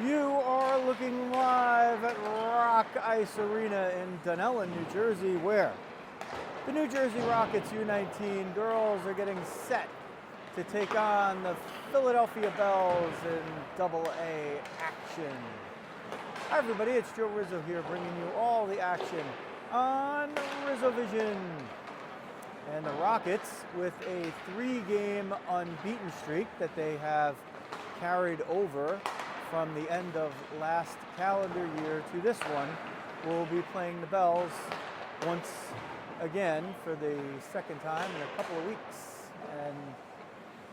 You are looking live at Rock Ice Arena in Dunellen, New Jersey, where the New Jersey Rockets U19 girls are getting set to take on the Philadelphia Bells in AA action. Hi everybody, it's Joe Rizzo here bringing you all the action on Rizzo Vision. And the Rockets, with a 3-game unbeaten streak that they have carried over from the end of last calendar year to this one, will be playing the Bells once again for the second time in a couple of weeks. And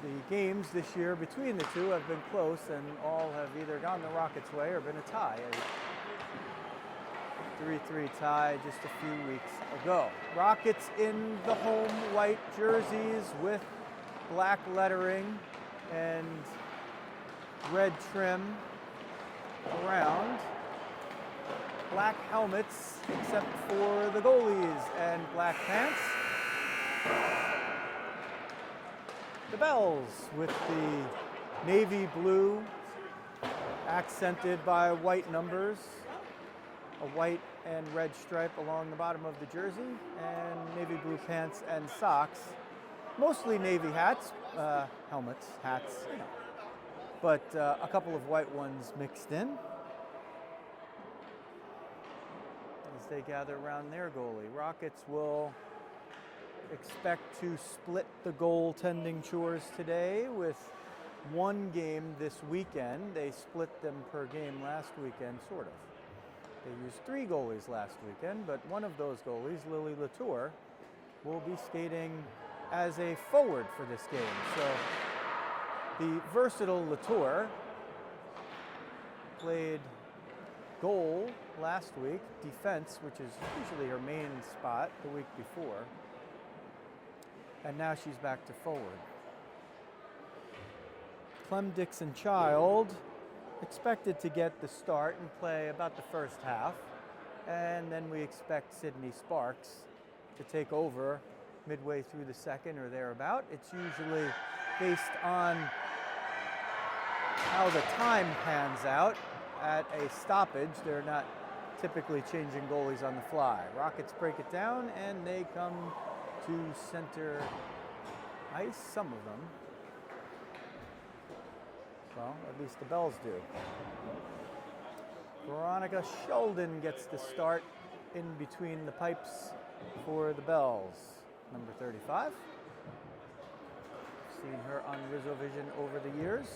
the games this year between the two have been close, and all have either gone the Rockets' way or been a tie. A 3-3 tie just a few weeks ago. Rockets in the home white jerseys with black lettering and red trim around. Black helmets except for the goalies, and black pants. The Bells with the navy blue accented by white numbers, a white and red stripe along the bottom of the jersey, and navy blue pants and socks. Mostly navy hats, helmets, hats, you know, but a couple of white ones mixed in as they gather around their goalie. Rockets will expect to split the goaltending chores today with one game this weekend. They split them per game last weekend, sort of. They used 3 goalies last weekend, but one of those goalies, Lily Latour, will be skating as a forward for this game. So the versatile Latour played goal last week, defense, which is usually her main spot, the week before, and now she's back to forward. Clem Dixon-Child expected to get the start and play about the first half, and then we expect Sydney Sparks to take over midway through the second or thereabout. It's usually based on how the time pans out at a stoppage. They're not typically changing goalies on the fly. Rockets break it down and they come to center ice, some of them. Well, at least the Bells do. Veronica Sheldon gets the start in between the pipes for the Bells. Number 35. Seen her on Rizzo Vision over the years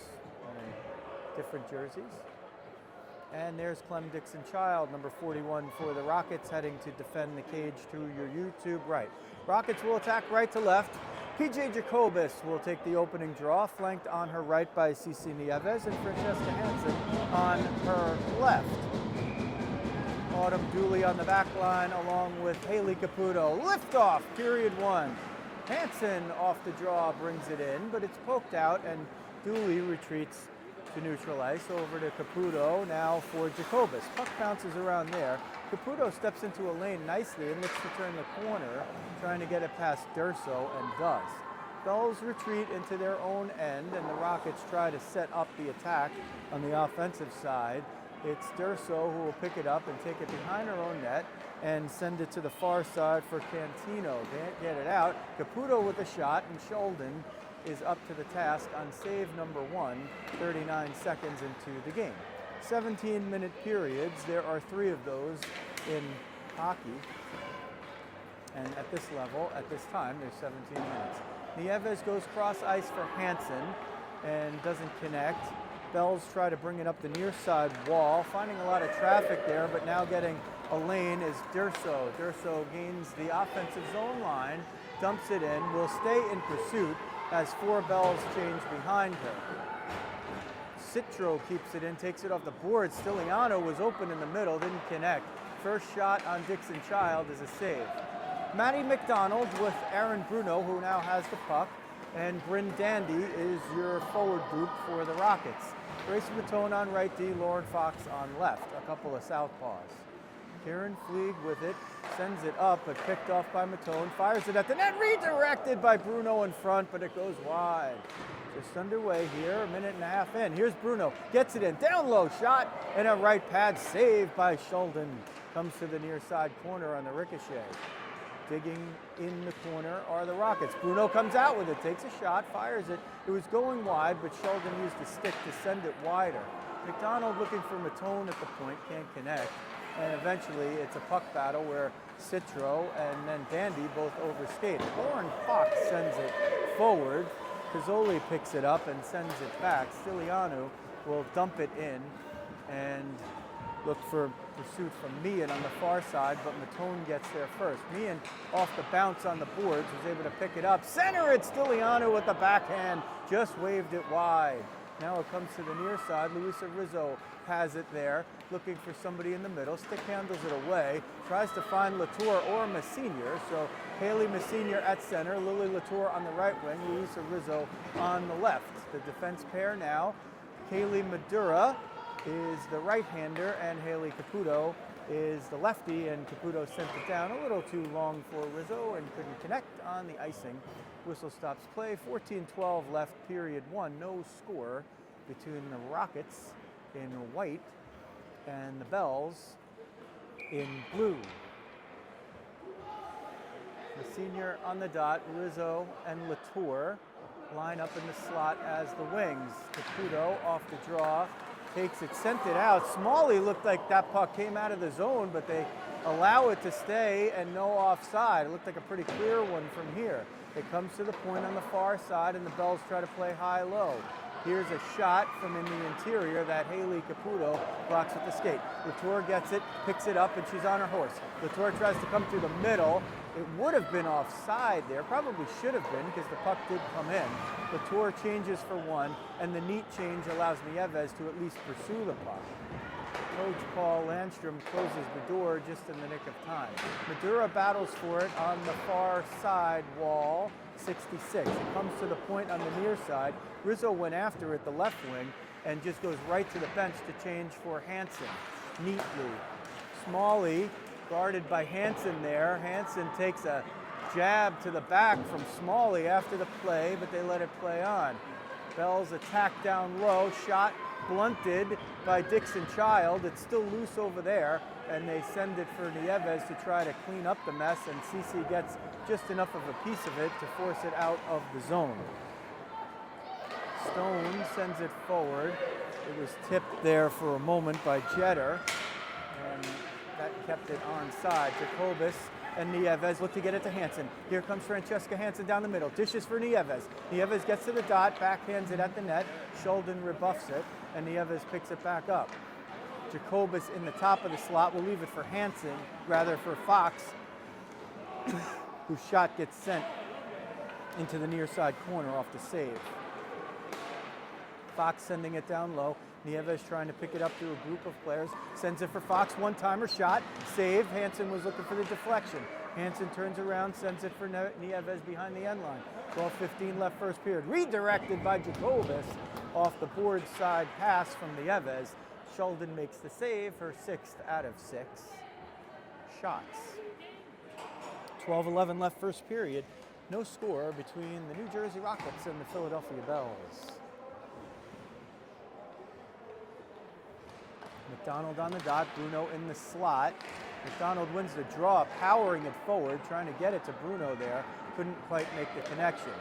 in different jerseys. And there's Clem Dixon-Child, number 41 for the Rockets, heading to defend the cage to your YouTube right. Rockets will attack right to left. PJ Jacobus will take the opening draw, flanked on her right by Cici Nieves and Francesca Hansen on her left. Autumn Dooley on the back line along with Haley Caputo. Liftoff, period 1. Hansen off the draw brings it in, but it's poked out and Dooley retreats to neutral ice over to Caputo now for Jacobus. Puck bounces around there. Caputo steps into a lane nicely and looks to turn the corner, trying to get it past Durso, and does. Bells retreat into their own end, and the Rockets try to set up the attack on the offensive side. It's Durso who will pick it up and take it behind her own net and send it to the far side for Cantino. Can't get it out. Caputo with a shot, and Sheldon is up to the task on save number 1, 39 seconds into the game. 17-minute periods, there are 3 of those in hockey. And at this level, at this time, there's 17 minutes. Nieves goes cross ice for Hansen and doesn't connect. Bells try to bring it up the near side wall, finding a lot of traffic there, but now getting a lane is Durso. Durso gains the offensive zone line, dumps it in, will stay in pursuit as 4 Bells change behind her. Citro keeps it in, takes it off the board. Stiliano was open in the middle, didn't connect. First shot on Dixon-Child is a save. Maddie McDonald with Aaron Bruno, who now has the puck, and Bryn Dandy is your forward group for the Rockets. Grace Matone on right D, Lauren Fox on left, a couple of southpaws. Karen Fleeg with it, sends it up, but picked off by Matone, fires it at the net, redirected by Bruno in front, but it goes wide. Just underway here, a minute and a half in. Here's Bruno, gets it in, down low, shot, and a right pad saved by Sheldon. Comes to the near side corner on the ricochet. Digging in the corner are the Rockets. Bruno comes out with it, takes a shot, fires it. It was going wide, but Sheldon used the stick to send it wider. McDonald looking for Matone at the point, can't connect. And eventually it's a puck battle where Citro and then Dandy both overskate. Lauren Fox sends it forward. Cazzoli picks it up and sends it back. Stilianu will dump it in and look for pursuit from Meehan on the far side, but Matone gets there first. Meehan, off the bounce on the boards, was able to pick it up. Center it, Stilianu with the backhand, just waved it wide. Now it comes to the near side. Luisa Rizzo has it there, looking for somebody in the middle. Stick handles it away, tries to find Latour or Messenior. So Haley Messenior at center, Lily Latour on the right wing, Luisa Rizzo on the left. The defense pair now, Kaylee Madura is the right-hander and Haley Caputo is the lefty, and Caputo sent it down a little too long for Rizzo and couldn't connect on the icing. Whistle stops play, 14-12 left, period one. No score between the Rockets in white and the Bells in blue. The senior on the dot, Rizzo and Latour line up in the slot as the wings. Caputo off the draw, takes it, sent it out. Smalley looked like that puck came out of the zone, but they allow it to stay and no offside. It looked like a pretty clear one from here. It comes to the point on the far side and the Bells try to play high-low. Here's a shot from in the interior that Haley Caputo blocks with the skate. Latour gets it, picks it up, and she's on her horse. Latour tries to come through the middle. It would have been offside there, probably should have been because the puck did come in. Latour changes for one, and the neat change allows Nieves to at least pursue the puck. Coach Paul Landstrom closes the door just in the nick of time. Madura battles for it on the far side wall, 66. It comes to the point on the near side. Rizzo went after it, the left wing, and just goes right to the bench to change for Hansen, neatly. Smalley, guarded by Hansen there. Hansen takes a jab to the back from Smalley after the play, but they let it play on. Bells attack down low, shot blunted by Dixon Child. It's still loose over there, and they send it for Nieves to try to clean up the mess, and Cece gets just enough of a piece of it to force it out of the zone. Stone sends it forward. It was tipped there for a moment by Jeter, and that kept it onside. Jacobus and Nieves look to get it to Hansen. Here comes Francesca Hansen down the middle. Dishes for Nieves. Nieves gets to the dot, backhands it at the net. Sheldon rebuffs it, and Nieves picks it back up. Jacobus in the top of the slot will leave it for Hansen, rather for Fox, whose shot gets sent into the near side corner off the save. Fox sending it down low. Nieves trying to pick it up through a group of players. Sends it for Fox, one-timer shot. Save. Hansen was looking for the deflection. Hansen turns around, sends it for Nieves behind the end line. 12:15 left first period. Redirected by Jacobus off the board side pass from Nieves. Sheldon makes the save, her 6th out of 6 shots. 12:11 left first period. No score between the New Jersey Rockets and the Philadelphia Bells. McDonald on the dot, Bruno in the slot. McDonald wins the draw, powering it forward, trying to get it to Bruno there. Couldn't quite make the connection.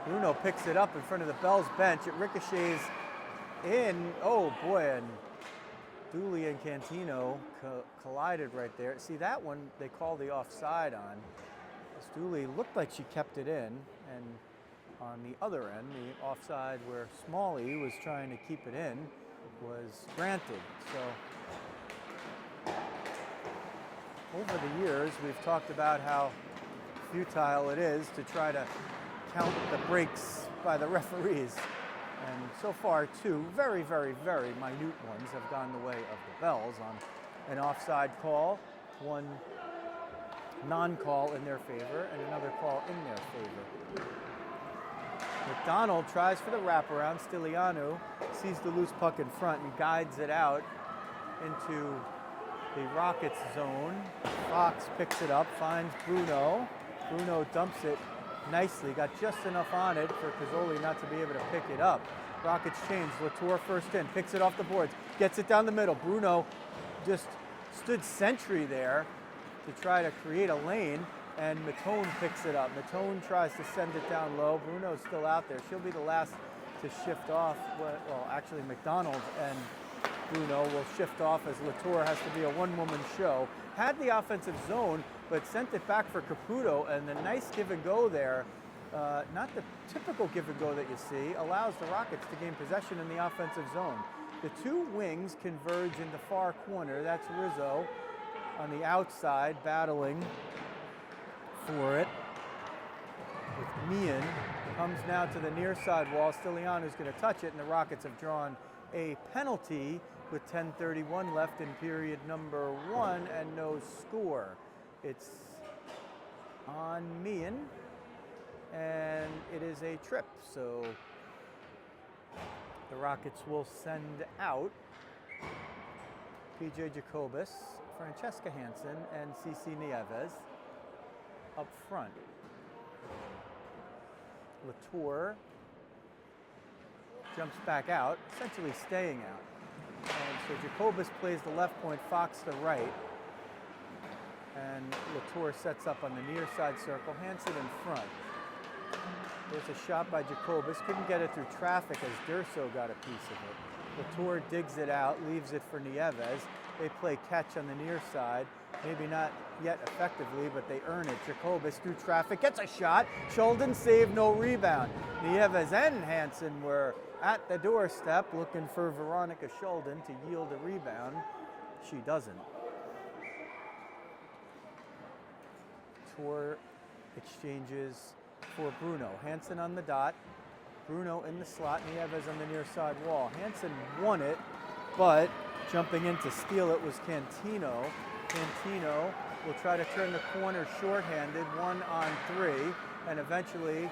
Bruno picks it up in front of the Bells bench. It ricochets in. Oh boy, and Dooley and Cantino collided right there. See, that one they call the offside on. Dooley looked like she kept it in, and on the other end, the offside where Smalley was trying to keep it in was granted. So over the years, we've talked about how futile it is to try to count the breaks by the referees. And so far, two very, very, very minute ones have gone the way of the Bells on an offside call, one non-call in their favor, and another call in their favor. McDonald tries for the wraparound. Stilianu sees the loose puck in front and guides it out into the Rockets zone. Fox picks it up, finds Bruno. Bruno dumps it nicely. Got just enough on it for Cazzoli not to be able to pick it up. Rockets change. Latour first in, picks it off the boards, gets it down the middle. Bruno just stood sentry there to try to create a lane, and Matone picks it up. Matone tries to send it down low. Bruno's still out there. She'll be the last to shift off. Well, actually, McDonald and Bruno will shift off as Latour has to be a one-woman show. Had the offensive zone, but sent it back for Caputo, and the nice give and go there, not the typical give and go that you see, allows the Rockets to gain possession in the offensive zone. The two wings converge in the far corner. That's Rizzo on the outside battling for it with Meehan. Comes now to the near side wall. Stiliano's going to touch it, and the Rockets have drawn a penalty with 10:31 left in period number 1 and no score. It's on Meehan, and it is a trip. So the Rockets will send out PJ Jacobus, Francesca Hansen, and Cici Nieves up front. Latour jumps back out, essentially staying out. And so Jacobus plays the left point, Fox the right. And Latour sets up on the near side circle, Hansen in front. There's a shot by Jacobus, couldn't get it through traffic as Durso got a piece of it. Latour digs it out, leaves it for Nieves. They play catch on the near side. Maybe not yet effectively, but they earn it. Jacobus through traffic, gets a shot. Sheldon saved, no rebound. Nieves and Hansen were at the doorstep looking for Veronica Sheldon to yield a rebound. She doesn't. Tour exchanges for Bruno. Hansen on the dot. Bruno in the slot. Nieves on the near side wall. Hansen won it, but jumping in to steal it was Cantino. Cantino will try to turn the corner shorthanded, 1-on-3, and eventually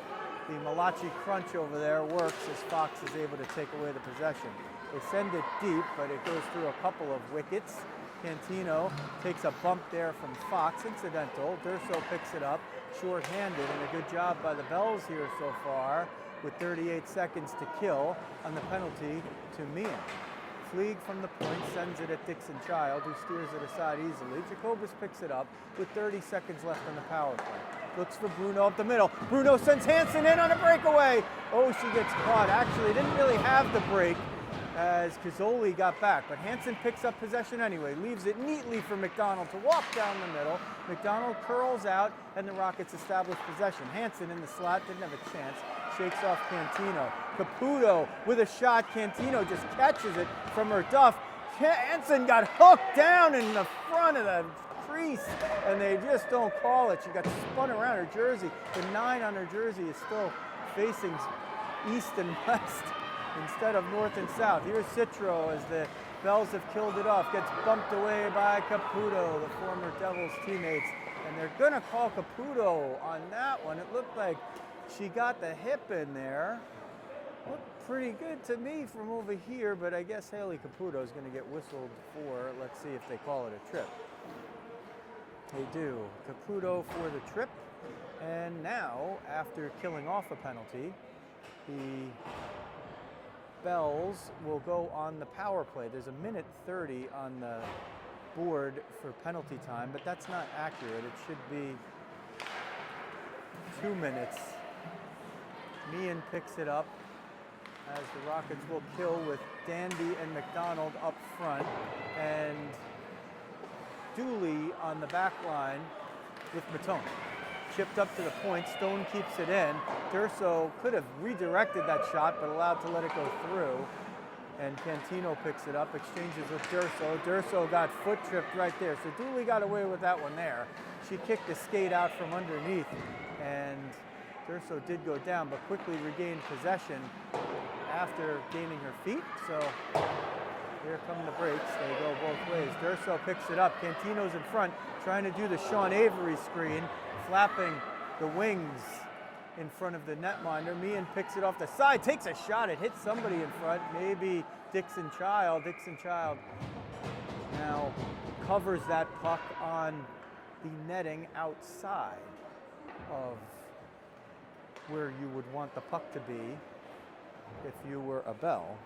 the Malachi crunch over there works as Fox is able to take away the possession. They send it deep, but it goes through a couple of wickets. Cantino takes a bump there from Fox, incidental. Durso picks it up, shorthanded, and a good job by the Bells here so far with 38 seconds to kill on the penalty to Meehan. Fleeg from the point, sends it at Dixon Child, who steers it aside easily. Jacobus picks it up with 30 seconds left on the power play. Looks for Bruno up the middle. Bruno sends Hansen in on a breakaway. Oh, she gets caught. Actually, didn't really have the break as Cazzoli got back, but Hansen picks up possession anyway, leaves it neatly for McDonald to walk down the middle. McDonald curls out, and the Rockets establish possession. Hansen in the slot, didn't have a chance. Shakes off Cantino. Caputo with a shot. Cantino just catches it from her duff. Hansen got hooked down in the front of the crease, and they just don't call it. She got spun around her jersey. The 9 on her jersey is still facing east and west instead of north and south. Here's Citro as the Bells have killed it off. Gets bumped away by Caputo, the former Devils teammates. And they're going to call Caputo on that one. It looked like she got the hip in there. Looked pretty good to me from over here, but I guess Haley Caputo is going to get whistled for. Let's see if they call it a trip. They do. Caputo for the trip. And now, after killing off a penalty, the Bells will go on the power play. There's a minute 30 on the board for penalty time, but that's not accurate. It should be 2 minutes. Meehan picks it up as the Rockets will kill with Danby and McDonald up front, and Dooley on the back line with Matone. Chipped up to the point, Stone keeps it in. Durso could have redirected that shot, but allowed to let it go through. And Cantino picks it up, exchanges with Durso. Durso got foot tripped right there, so Dooley got away with that one there. She kicked the skate out from underneath, and Durso did go down, but quickly regained possession after gaining her feet. So here come the breaks. They go both ways. Durso picks it up. Cantino's in front, trying to do the Sean Avery screen, flapping the wings in front of the netminder. Meehan picks it off the side, takes a shot. It hits somebody in front, maybe Dixon Child. Dixon Child now covers that puck on the netting outside of where you would want the puck to be if you were a Bell.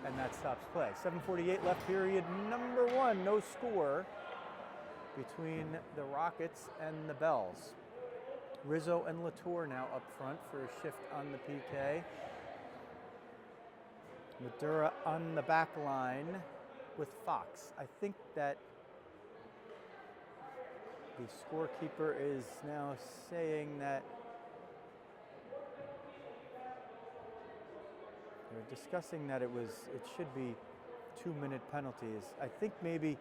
And that stops play. 7:48 left, period number 1. No score between the Rockets and the Bells. Rizzo and Latour now up front for a shift on the PK. Madura on the back line with Fox. I think that the scorekeeper is now saying that they're discussing that it should be 2-minute penalties. I think maybe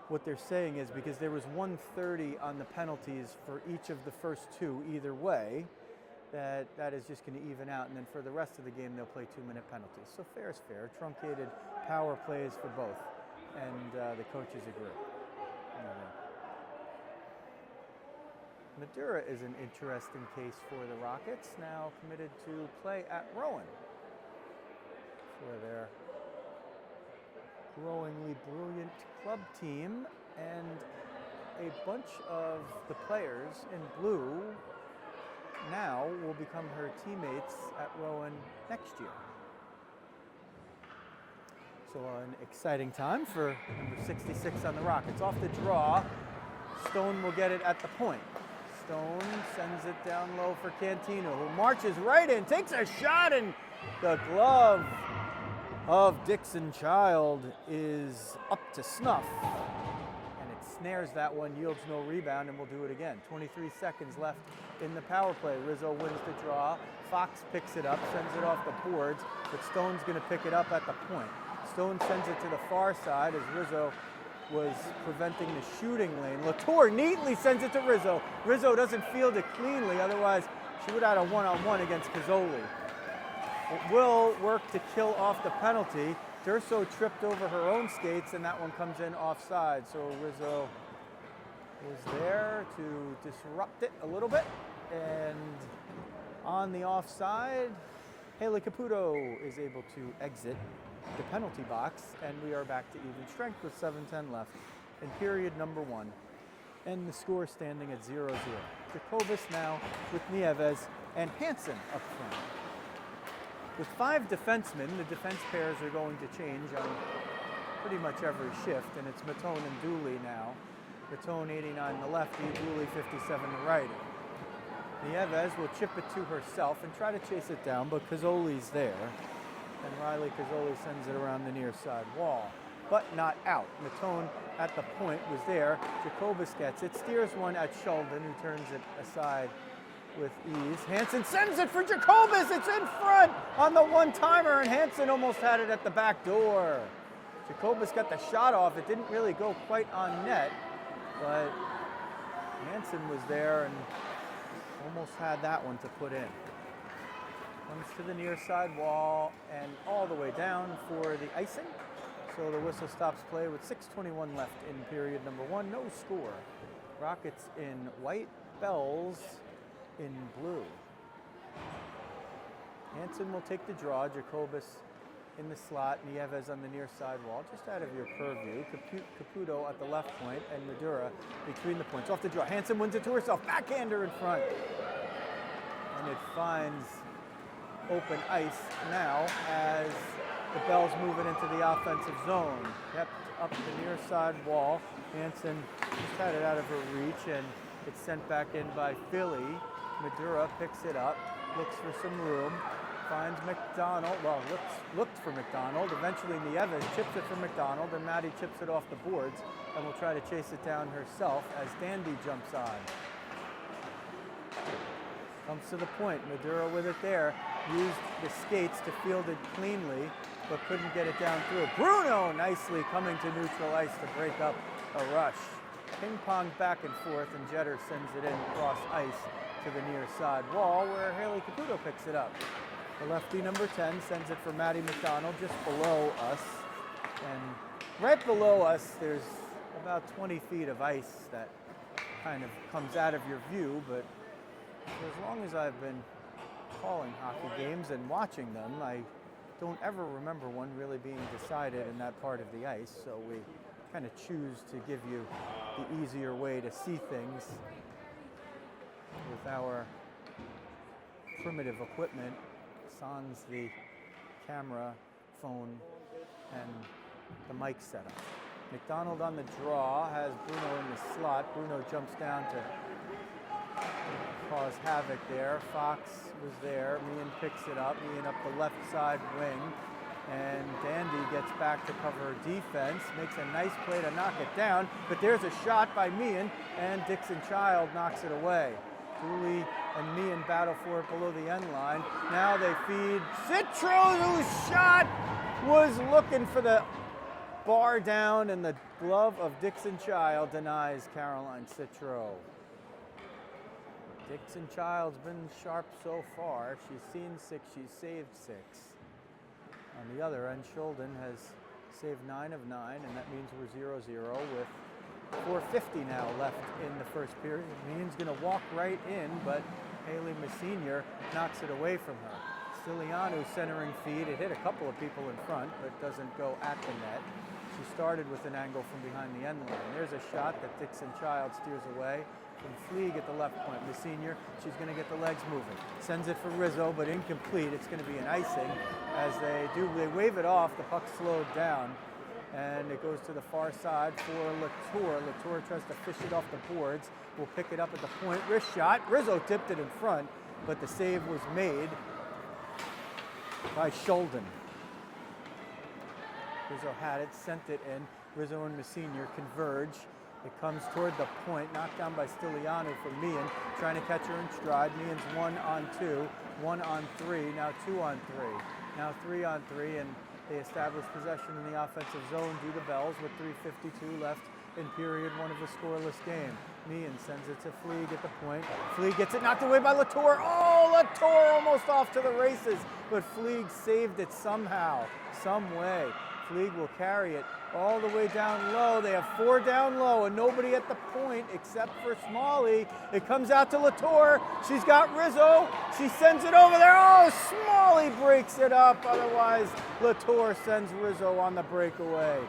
what they're saying is because there was 1:30 on the penalties for each of the first two either way, that is just going to even out, and then for the rest of the game they'll play 2-minute penalties. So fair is fair. Truncated power plays for both, and the coaches agree. Madura is an interesting case for the Rockets, now committed to play at Rowan for their growingly brilliant club team, and a bunch of the players in blue now will become her teammates at Rowan next year. So an exciting time for number 66 on the Rockets. Off the draw, Stone will get it at the point. Stone sends it down low for Cantino, who marches right in, takes a shot, and the glove of Dixon Child is up to snuff. And it snares that one, yields no rebound, and we'll do it again. 23 seconds left in the power play. Rizzo wins the draw. Fox picks it up, sends it off the boards, but Stone's going to pick it up at the point. Stone sends it to the far side as Rizzo was preventing the shooting lane. Latour neatly sends it to Rizzo. Rizzo doesn't field it cleanly, otherwise she would have had a one-on-one against Cazzoli. It will work to kill off the penalty. Durso tripped over her own skates, and that one comes in offside. So Rizzo was there to disrupt it a little bit. And on the offside, Haley Caputo is able to exit the penalty box, and we are back to even strength with 7:10 left in period number 1. And the score standing at 0-0. Jacobus now with Nieves and Hansen up front. With 5 defensemen, the defense pairs are going to change on pretty much every shift, and it's Matone and Dooley now. Matone 89 the lefty, Dooley 57 the righty. Nieves will chip it to herself and try to chase it down, but Cazzoli's there. And Riley Cazzoli sends it around the near side wall, but not out. Matone at the point was there. Jacobus gets it, steers one at Sheldon, who turns it aside with ease. Hansen sends it for Jacobus. It's in front on the one-timer, and Hansen almost had it at the back door. Jacobus got the shot off. It didn't really go quite on net, but Hansen was there and almost had that one to put in. Comes to the near side wall and all the way down for the icing. So the whistle stops play with 6:21 left in period number 1. No score. Rockets in white, Bells in blue. Hansen will take the draw. Jacobus in the slot. Nieves on the near side wall, just out of your purview. Caputo at the left point, and Madura between the points. Off the draw. Hansen wins it to herself. Backhander in front. And it finds open ice now as the Bells move it into the offensive zone. Kept up the near side wall. Hansen just had it out of her reach, and it's sent back in by Philly. Madura picks it up, looks for some room, finds McDonald. Well, looked for McDonald. Eventually Nieves chips it for McDonald, and Maddie chips it off the boards and will try to chase it down herself as Dandy jumps on. Comes to the point. Madura with it there. Used the skates to field it cleanly, but couldn't get it down through. Bruno nicely coming to neutral ice to break up a rush. Ping pong back and forth, and Jeter sends it in across ice to the near side wall, where Haley Caputo picks it up. The lefty number 10 sends it for Maddie McDonald just below us. And right below us, there's about 20 feet of ice that kind of comes out of your view, but for as long as I've been calling hockey games and watching them, I don't ever remember one really being decided in that part of the ice, so we kind of choose to give you the easier way to see things with our primitive equipment, sans the camera, phone, and the mic setup. McDonald on the draw has Bruno in the slot. Bruno jumps down to cause havoc there. Fox was there. Meehan picks it up. Meehan up the left side wing. And Dandy gets back to cover defense, makes a nice play to knock it down, but there's a shot by Meehan, and Dixon Child knocks it away. Dooley and Meehan battle for it below the end line. Now they feed Citro, whose shot was looking for the bar down, and the glove of Dixon Child denies Caroline Citro. Dixon Child's been sharp so far. She's seen 6, she's saved 6. On the other end, Sheldon has saved 9 of 9, and that means we're 0-0 with 4:50 now left in the first period. Meehan's going to walk right in, but Haley Messenior knocks it away from her. Stilianu centering feed. It hit a couple of people in front, but doesn't go at the net. She started with an angle from behind the end line. There's a shot that Dixon Child steers away from Fleeg at the left point. Messenior, she's going to get the legs moving. Sends it for Rizzo, but incomplete. It's going to be an icing. As they wave it off, the puck slowed down, and it goes to the far side for Latour. Latour tries to fish it off the boards. Will pick it up at the point. Wrist shot. Rizzo tipped it in front, but the save was made by Sheldon. Rizzo had it, sent it in. Rizzo and Messenior converge. It comes toward the point, knocked down by Stilianu for Meehan, trying to catch her in stride. Meehan's 1-on-2, 1-on-3, now 2-on-3, now 3-on-3, and they establish possession in the offensive zone due to bells with 3:52 left in period 1 of the scoreless game. Meehan sends it to Fleeg at the point. Fleeg gets it knocked away by Latour. Oh, Latour almost off to the races, but Fleeg saved it somehow, some way. Fleeg will carry it all the way down low. They have 4 down low and nobody at the point except for Smalley. It comes out to Latour. She's got Rizzo. She sends it over there. Oh, Smalley breaks it up. Otherwise, Latour sends Rizzo on the breakaway.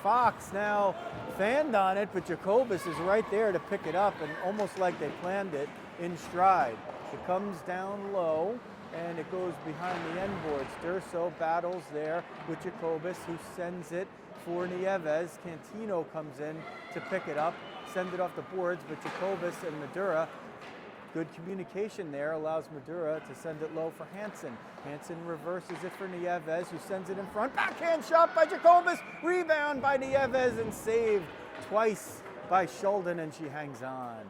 Fox now fanned on it, but Jacobus is right there to pick it up, and almost like they planned it, in stride. It comes down low, and it goes behind the end boards. Durso battles there with Jacobus, who sends it for Nieves. Cantino comes in to pick it up, send it off the boards, but Jacobus and Madura, good communication there, allows Madura to send it low for Hansen. Hansen reverses it for Nieves, who sends it in front. Backhand shot by Jacobus, rebound by Nieves, and saved twice by Sheldon, and she hangs on.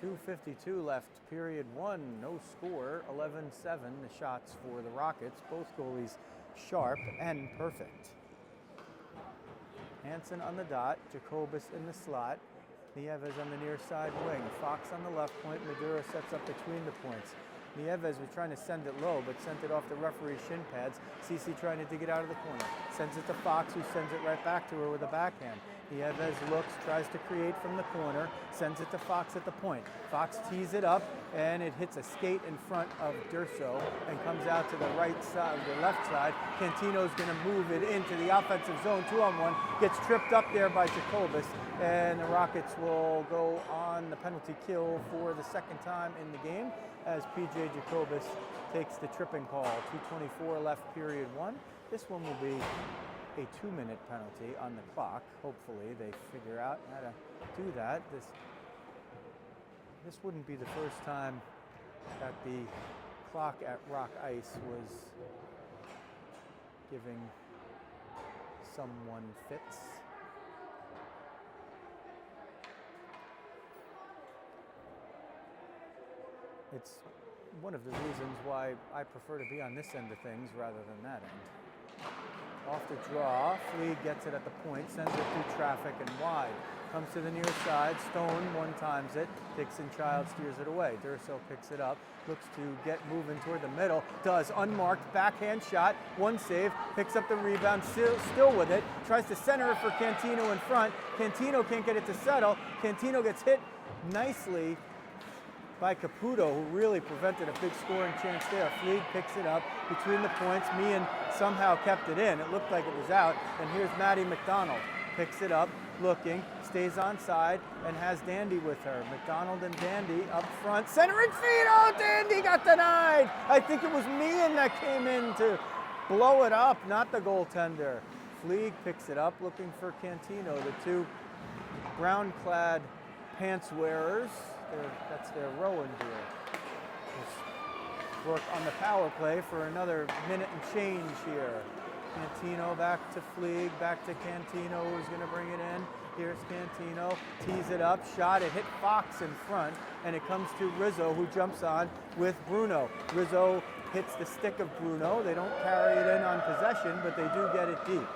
2:52 left, period 1, no score, 11-7 the shots for the Rockets, both goalies sharp and perfect. Hansen on the dot, Jacobus in the slot, Nieves on the near side wing, Fox on the left point, Madura sets up between the points. Nieves was trying to send it low, but sent it off the referee's shin pads. Cece trying to dig it out of the corner. Sends it to Fox, who sends it right back to her with a backhand. Nieves looks, tries to create from the corner, sends it to Fox at the point. Fox tees it up, and it hits a skate in front of Durso and comes out to the right side, the left side. Cantino's going to move it into the offensive zone, 2-on-1, gets tripped up there by Jacobus, and the Rockets will go on the penalty kill for the second time in the game as PJ Jacobus takes the tripping call. 2:24 left, period 1. This one will be a 2-minute penalty on the clock. Hopefully they figure out how to do that. This wouldn't be the first time that the clock at Rock Ice was giving someone fits. It's one of the reasons why I prefer to be on this end of things rather than that end. Off the draw, Fleeg gets it at the point, sends it through traffic and wide. Comes to the near side, Stone one-times it, Dixon Child steers it away. Durso picks it up, looks to get moving toward the middle, does, unmarked, backhand shot, one save, picks up the rebound, still with it, tries to center it for Cantino in front. Cantino can't get it to settle. Cantino gets hit nicely by Caputo, who really prevented a big scoring chance there. Fleeg picks it up between the points. Meehan somehow kept it in. It looked like it was out. And here's Maddie McDonald. Picks it up, looking, stays onside, and has Dandy with her. McDonald and Dandy up front, centering feed. Oh, Dandy got denied. I think it was Meehan that came in to blow it up, not the goaltender. Fleeg picks it up, looking for Cantino. The two brown-clad pants wearers. That's their Rowan gear. Work on the power play for another minute and change here. Cantino back to Fleeg, back to Cantino, who's going to bring it in. Here's Cantino, tees it up, shot, it hit Fox in front, and it comes to Rizzo, who jumps on with Bruno. Rizzo hits the stick of Bruno. They don't carry it in on possession, but they do get it deep.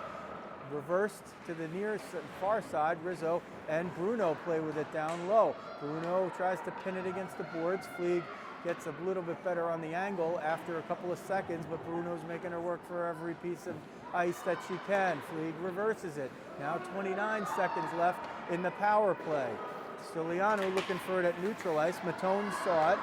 Reversed to the near far side, Rizzo and Bruno play with it down low. Bruno tries to pin it against the boards. Fleeg gets a little bit better on the angle after a couple of seconds, but Bruno's making her work for every piece of ice that she can. Fleeg reverses it. Now 29 seconds left in the power play. Stilianu looking for it at neutral ice. Matone saw it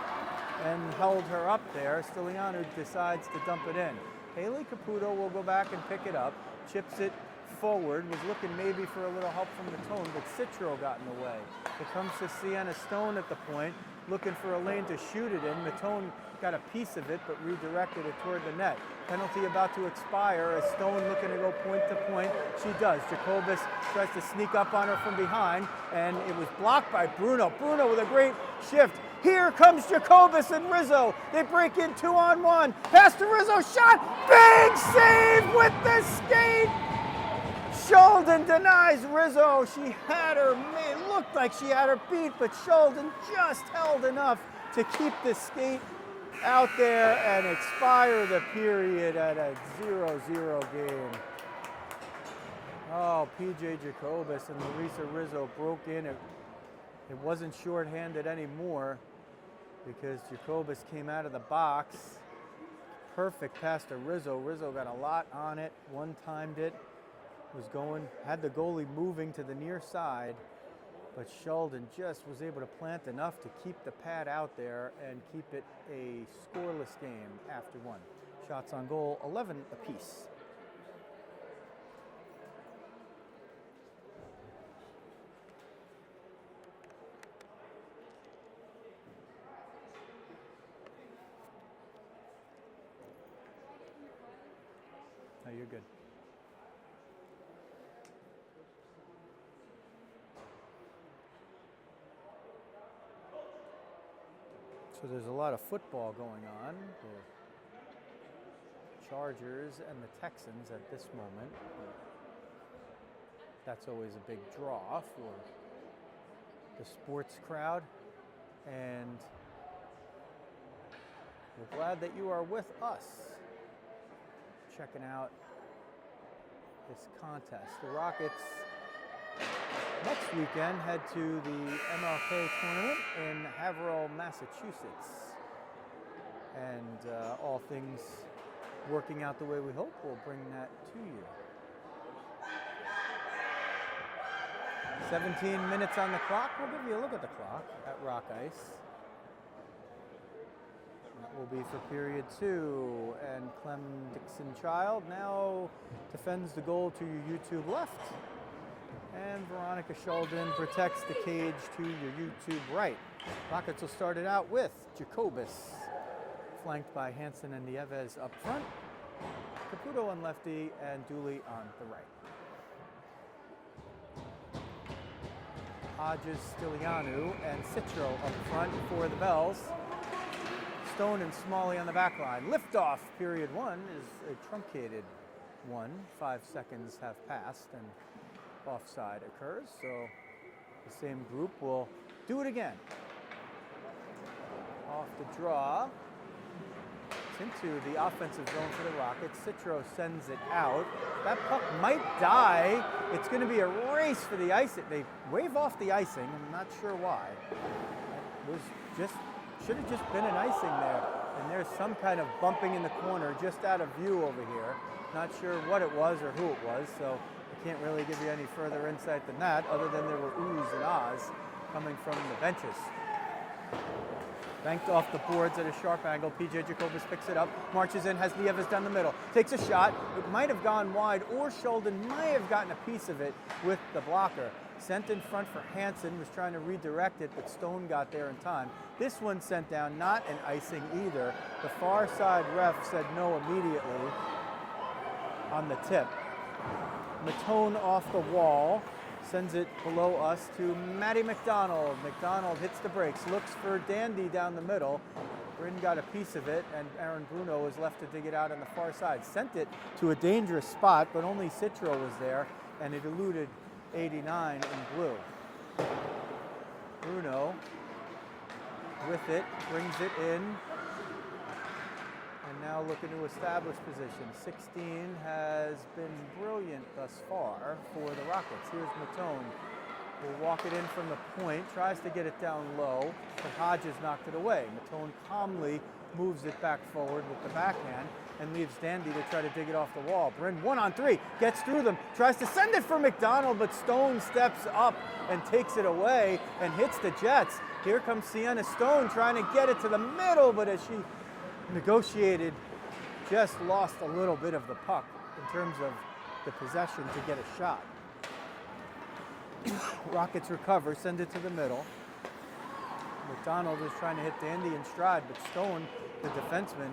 and held her up there. Stilianu decides to dump it in. Haley Caputo will go back and pick it up, chips it forward, was looking maybe for a little help from Matone, but Citro got in the way. It comes to Sienna Stone at the point, looking for a lane to shoot it in. Matone got a piece of it, but redirected it toward the net. Penalty about to expire as Stone looking to go point to point. She does. Jacobus tries to sneak up on her from behind, and it was blocked by Bruno. Bruno with a great shift. Here comes Jacobus and Rizzo. They break in 2-on-1. Pass to Rizzo, shot! Big save with the skate! Sheldon denies Rizzo. She had her, it looked like she had her beat, but Sheldon just held enough to keep the skate out there and expire the period at a 0-0 game. Oh, PJ Jacobus and Larissa Rizzo broke in. It wasn't shorthanded anymore because Jacobus came out of the box. Perfect pass to Rizzo. Rizzo got a lot on it, one-timed it. Was going, had the goalie moving to the near side, but Sheldon just was able to plant enough to keep the pad out there and keep it a scoreless game after one. Shots on goal, 11 apiece. No, you're good. So there's a lot of football going on. The Chargers and the Texans at this moment. That's always a big draw for the sports crowd. And we're glad that you are with us checking out this contest. The Rockets next weekend head to the MLK tournament in Haverhill, Massachusetts. And all things working out the way we hope, we'll bring that to you. 17 minutes on the clock. We'll give you a look at the clock at Rock Ice. That will be for period 2. And Clem Dixon-Child now defends the goal to your YouTube left. And Veronica Sheldon protects the cage to your YouTube right. Rockets will start it out with Jacobus, flanked by Hansen and Nieves up front, Caputo on lefty, and Dooley on the right. Hodges, Stilianu, and Citro up front for the Bells. Stone and Smalley on the back line. Liftoff, period 1, is a truncated one. 5 seconds have passed, and offside occurs, so the same group will do it again. Off the draw. It's into the offensive zone for the Rockets. Citro sends it out. That puck might die. It's going to be a race for the icing. They wave off the icing. I'm not sure why. It was just, should have just been an icing there. And there's some kind of bumping in the corner just out of view over here. Not sure what it was or who it was, so I can't really give you any further insight than that, other than there were oohs and ahs coming from the benches. Banked off the boards at a sharp angle. PJ Jacobus picks it up, marches in, has Nieves down the middle, takes a shot. It might have gone wide, or Sheldon might have gotten a piece of it with the blocker. Sent in front for Hansen, was trying to redirect it, but Stone got there in time. This one sent down, not an icing either. The far side ref said no immediately on the tip. Matone off the wall, sends it below us to Matty McDonald. McDonald hits the brakes, looks for Dandy down the middle. Bryn got a piece of it, and Aaron Bruno was left to dig it out on the far side. Sent it to a dangerous spot, but only Citro was there, and it eluded 89 in blue. Bruno with it, brings it in, and now looking to establish position. 16 has been brilliant thus far for the Rockets. Here's Matone. Will walk it in from the point, tries to get it down low, but Hodges knocked it away. Matone calmly moves it back forward with the backhand and leaves Dandy to try to dig it off the wall. Bryn 1-on-3, gets through them, tries to send it for McDonald, but Stone steps up and takes it away and hits the Jets. Here comes Sienna Stone trying to get it to the middle, but as she negotiated, just lost a little bit of the puck in terms of the possession to get a shot. Rockets recover, send it to the middle. McDonald is trying to hit Dandy in stride, but Stone, the defenseman,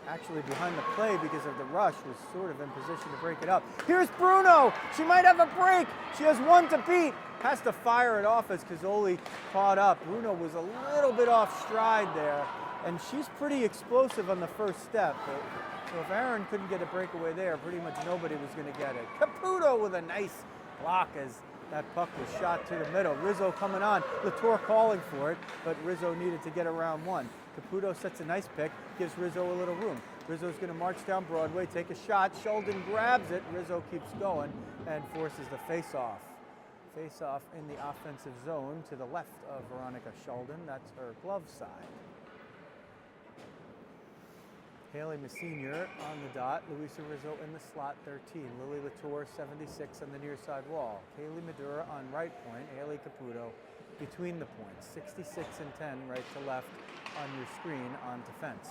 actually behind the play because of the rush, was sort of in position to break it up. Here's Bruno! She might have a break! She has one to beat! Has to fire it off as Cazzoli caught up. Bruno was a little bit off stride there, and she's pretty explosive on the first step. But, so if Aaron couldn't get a breakaway there, pretty much nobody was going to get it. Caputo with a nice block as that puck was shot to the middle. Rizzo coming on. Latour calling for it, but Rizzo needed to get around one. Caputo sets a nice pick, gives Rizzo a little room. Rizzo's going to march down Broadway, take a shot. Sheldon grabs it. Rizzo keeps going and forces the face-off. Face-off in the offensive zone to the left of Veronica Sheldon. That's her glove side. Haley Messenior on the dot, Luisa Rizzo in the slot 13, Lily Latour 76 on the near side wall, Kaylee Madura on right point, Haley Caputo between the points, 66 and 10 right to left on your screen on defense.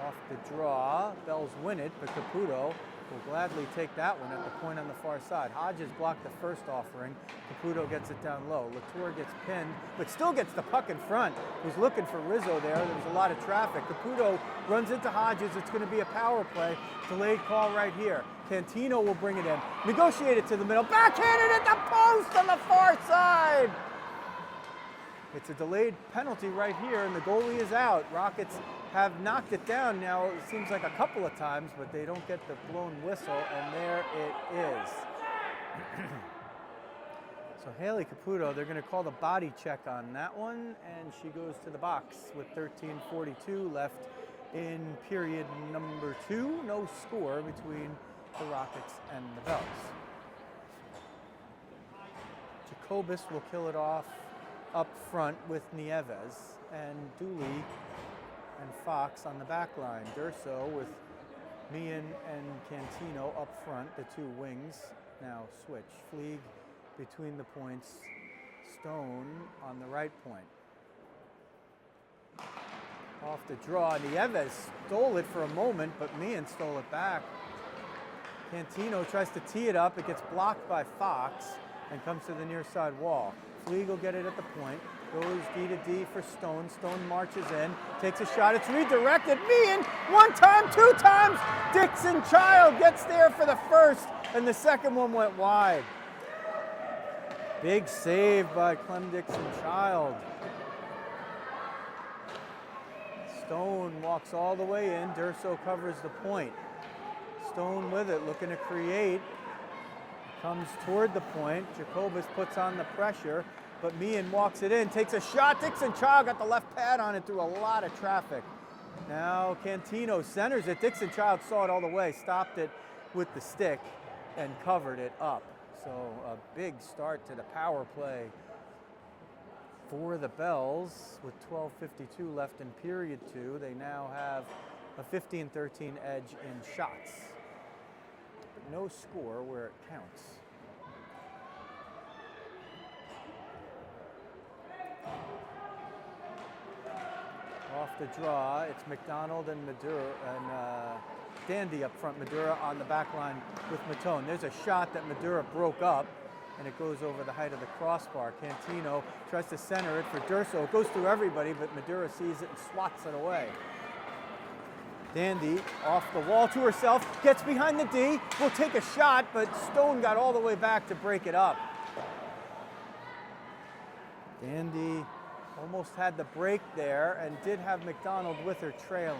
Off the draw, Bells win it, but Caputo will gladly take that one at the point on the far side. Hodges blocked the first offering. Caputo gets it down low. Latour gets pinned, but still gets the puck in front. Was looking for Rizzo there. There was a lot of traffic. Caputo runs into Hodges. It's going to be a power play. Delayed call right here. Cantino will bring it in. Negotiate it to the middle. Backhanded at the post on the far side. It's a delayed penalty right here, and the goalie is out. Rockets have knocked it down now, it seems like a couple of times, but they don't get the blown whistle, and there it is. So Haley Caputo, they're going to call the body check on that one, and she goes to the box with 13:42 left in period number 2. No score between the Rockets and the Bells. Jacobus will kill it off up front with Nieves, and Dooley and Fox on the back line. Durso with Meehan and Cantino up front, the two wings now switch. Fleeg between the points, Stone on the right point. Off the draw, Nieves stole it for a moment, but Meehan stole it back. Cantino tries to tee it up, it gets blocked by Fox and comes to the near side wall. Fleeg will get it at the point. Goes D to D for Stone. Stone marches in, takes a shot. It's redirected. Meehan, one time, two times. Dixon Child gets there for the first, and the second one went wide. Big save by Clem Dixon Child. Stone walks all the way in. Durso covers the point. Stone with it, looking to create. Comes toward the point. Jacobus puts on the pressure, but Meehan walks it in, takes a shot. Dixon Child got the left pad on it through a lot of traffic. Now Cantino centers it. Dixon Child saw it all the way, stopped it with the stick, and covered it up. So a big start to the power play for the Bells with 12:52 left in period 2. They now have a 15-13 edge in shots. No score where it counts. Off the draw, it's McDonald and Madura and Dandy up front. Madura on the back line with Matone. There's a shot that Madura broke up, and it goes over the height of the crossbar. Cantino tries to center it for Durso. It goes through everybody, but Madura sees it and swats it away. Dandy off the wall to herself, gets behind the D, will take a shot, but Stone got all the way back to break it up. Dandy almost had the break there and did have McDonald with her trailing.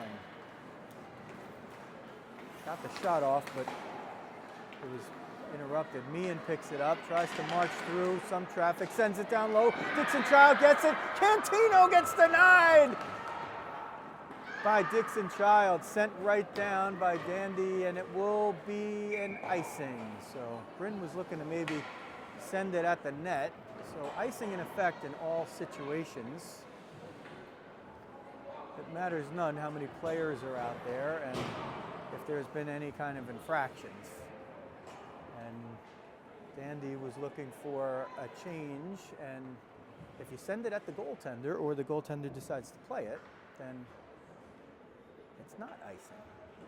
Got the shot off, but it was interrupted. Meehan picks it up, tries to march through some traffic, sends it down low. Dixon Child gets it. Cantino gets denied by Dixon Child. Sent right down by Dandy, and it will be an icing. So Bryn was looking to maybe send it at the net. So icing in effect in all situations. It matters none how many players are out there and if there's been any kind of infractions. And Dandy was looking for a change, and if you send it at the goaltender or the goaltender decides to play it, then it's not icing.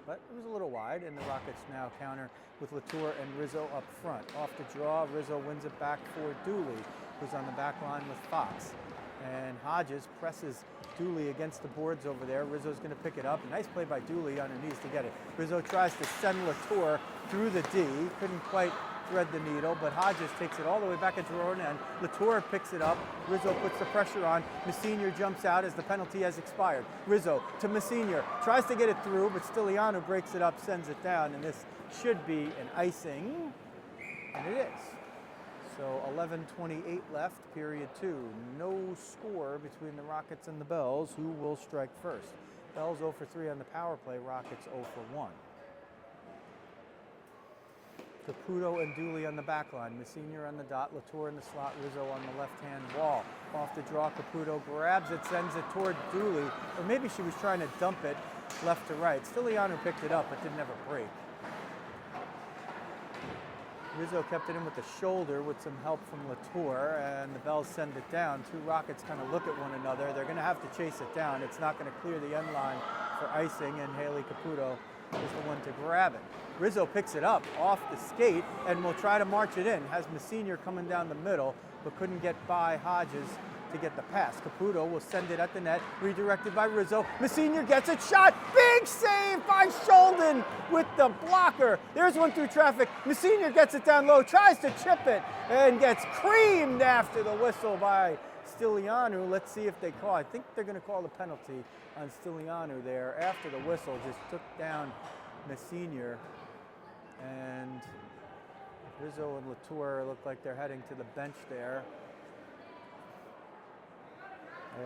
But it was a little wide, and the Rockets now counter with Latour and Rizzo up front. Off the draw, Rizzo wins it back for Dooley, who's on the back line with Fox. And Hodges presses Dooley against the boards over there. Rizzo's going to pick it up. A nice play by Dooley on her knees to get it. Rizzo tries to send Latour through the D. Couldn't quite thread the needle, but Hodges takes it all the way back into her own end. Latour picks it up. Rizzo puts the pressure on. Messina jumps out as the penalty has expired. Rizzo to Messina. Tries to get it through, but Stiliano breaks it up, sends it down, and this should be an icing. And it is. So 11:28 left, period 2. No score between the Rockets and the Bells. Who will strike first? Bells 0 for 3 on the power play. Rockets 0 for 1. Caputo and Dooley on the back line. Messina on the dot. Latour in the slot. Rizzo on the left-hand wall. Off the draw, Caputo grabs it, sends it toward Dooley. Or maybe she was trying to dump it left to right. Stiliano picked it up, but didn't have a break. Rizzo kept it in with the shoulder with some help from Latour, and the Bells send it down. Two Rockets kind of look at one another. They're going to have to chase it down. It's not going to clear the end line for icing, and Haley Caputo is the one to grab it. Rizzo picks it up off the skate and will try to march it in. Has Messina coming down the middle, but couldn't get by Hodges to get the pass. Caputo will send it at the net, redirected by Rizzo. Messina gets it, shot, big save by Sheldon with the blocker. There's one through traffic. Messina gets it down low, tries to chip it, and gets creamed after the whistle by Stiliano. Let's see if they call. I think they're going to call the penalty on Stiliano there after the whistle. Just took down Messina, and Rizzo and Latour look like they're heading to the bench there.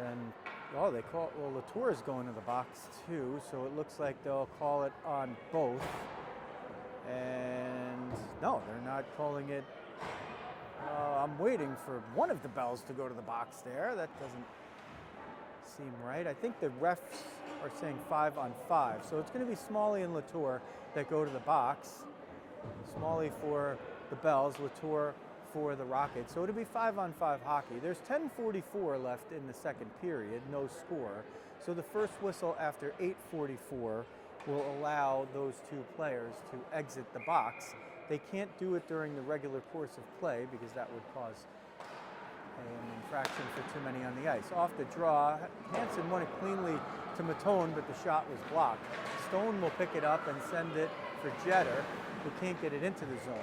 And, oh, they call, well, Latour is going to the box too, so it looks like they'll call it on both. And, no, they're not calling it. I'm waiting for one of the Bells to go to the box there. That doesn't seem right. I think the refs are saying 5-on-5. So it's going to be Smalley and Latour that go to the box. Smalley for the Bells, Latour for the Rockets. So it'll be 5-on-5 hockey. There's 10:44 left in the second period, no score. So the first whistle after 8:44 will allow those two players to exit the box. They can't do it during the regular course of play because that would cause an infraction for too many on the ice. Off the draw, Hansen won it cleanly to Matone, but the shot was blocked. Stone will pick it up and send it for Jeter, who can't get it into the zone.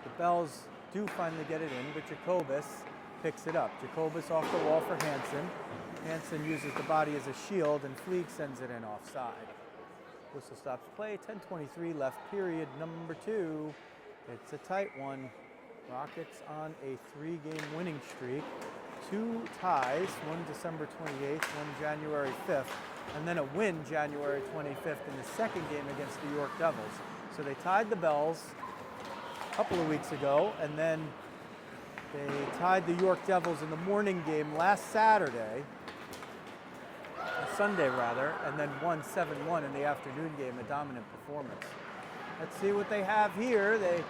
The Bells do finally get it in, but Jacobus picks it up. Jacobus off the wall for Hansen. Hansen uses the body as a shield, and Fleeg sends it in offside. Whistle stops play. 10:23 left, period number 2. It's a tight one. Rockets on a 3-game winning streak. 2 ties, one December 28th, one January 5th, and then a win January 25th in the second game against the York Devils. So they tied the Bells a couple of weeks ago, and then they tied the York Devils in the morning game last Saturday, Sunday rather, and then won 7-1 in the afternoon game, a dominant performance. Let's see what they have here. They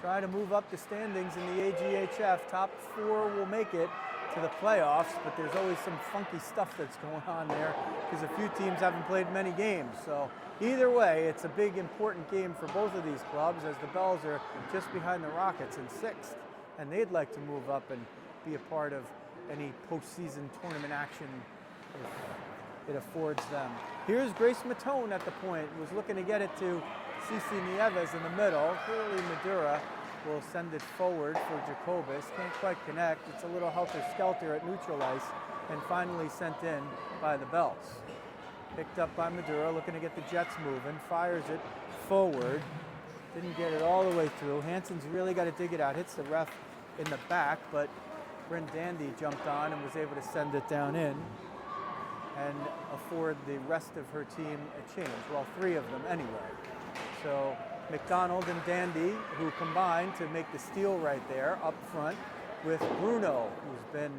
try to move up the standings in the AGHF. Top 4 will make it. to the playoffs, but there's always some funky stuff that's going on there because a few teams haven't played many games. So either way, it's a big, important game for both of these clubs as the Bells are just behind the Rockets in 6th, and they'd like to move up and be a part of any postseason tournament action if it affords them. Here's Grace Matone at the point, was looking to get it to Cici Nieves in the middle. Clearly Madura will send it forward for Jacobus. Can't quite connect. It's a little helter-skelter at neutral ice, and finally sent in by the Bells. Picked up by Madura, looking to get the Jets moving. Fires it forward. Didn't get it all the way through. Hansen's really got to dig it out. Hits the ref in the back, but Bryn Dandy jumped on and was able to send it down in and afford the rest of her team a change. Well, 3 of them anyway. So McDonald and Dandy, who combined to make the steal right there up front with Bruno, who's been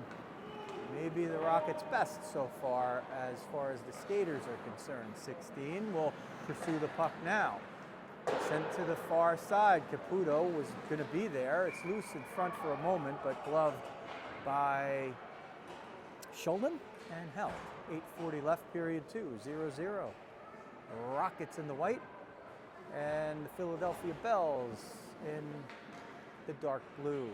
maybe the Rockets' best so far as the skaters are concerned. 16 will pursue the puck now. Sent to the far side. Caputo was going to be there. It's loose in front for a moment, but gloved by Shulden and held. 8:40 left, period 2, 0-0. Rockets in the white and the Philadelphia Bells in the dark blue.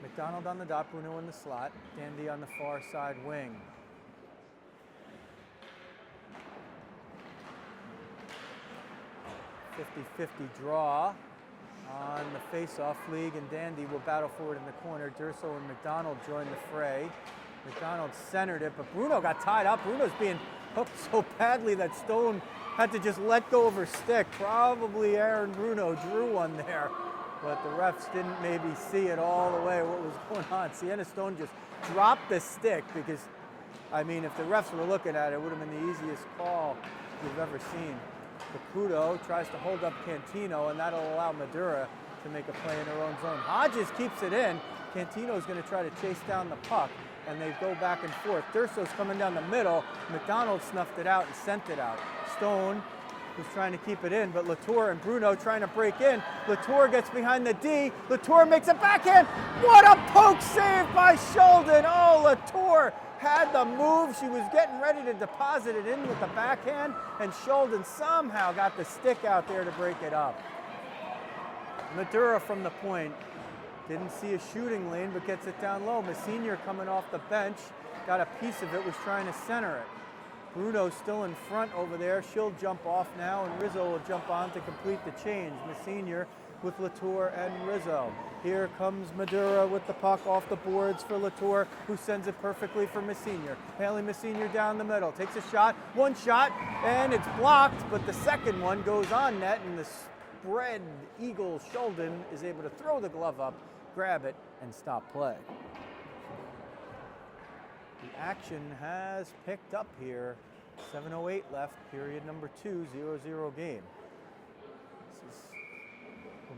McDonald on the dot, Bruno in the slot, Dandy on the far side wing. .50-50 draw on the face-off. League and Dandy will battle forward in the corner. Durso and McDonald join the fray. McDonald centered it, but Bruno got tied up. Bruno's being hooked so badly that Stone had to just let go of her stick. Probably Aaron Bruno drew one there, but the refs didn't maybe see it all the way what was going on. Sienna Stone just dropped the stick because, I mean, if the refs were looking at it, it would have been the easiest call you've ever seen. Caputo tries to hold up Cantino, and that'll allow Madura to make a play in her own zone. Hodges keeps it in. Cantino's going to try to chase down the puck, and they go back and forth. Durso's coming down the middle. McDonald snuffed it out and sent it out. Stone was trying to keep it in, but Latour and Bruno trying to break in. Latour gets behind the D. Latour makes a backhand. What a poke save by Shulden. Oh, Latour had the move. She was getting ready to deposit it in with the backhand, and Shulden somehow got the stick out there to break it up. Madura from the point. Didn't see a shooting lane, but gets it down low. Messenior coming off the bench, got a piece of it, was trying to center it. Bruno's still in front over there. She'll jump off now, and Rizzo will jump on to complete the change. Messenior with Latour and Rizzo. Here comes Madura with the puck off the boards for Latour, who sends it perfectly for Messenior. Haley Messenior down the middle, takes a shot, one shot, and it's blocked, but the second one goes on net, and the spread eagle Shulden is able to throw the glove up, grab it, and stop play. The action has picked up here. 7:08 left, period number 2, 0-0 game. This is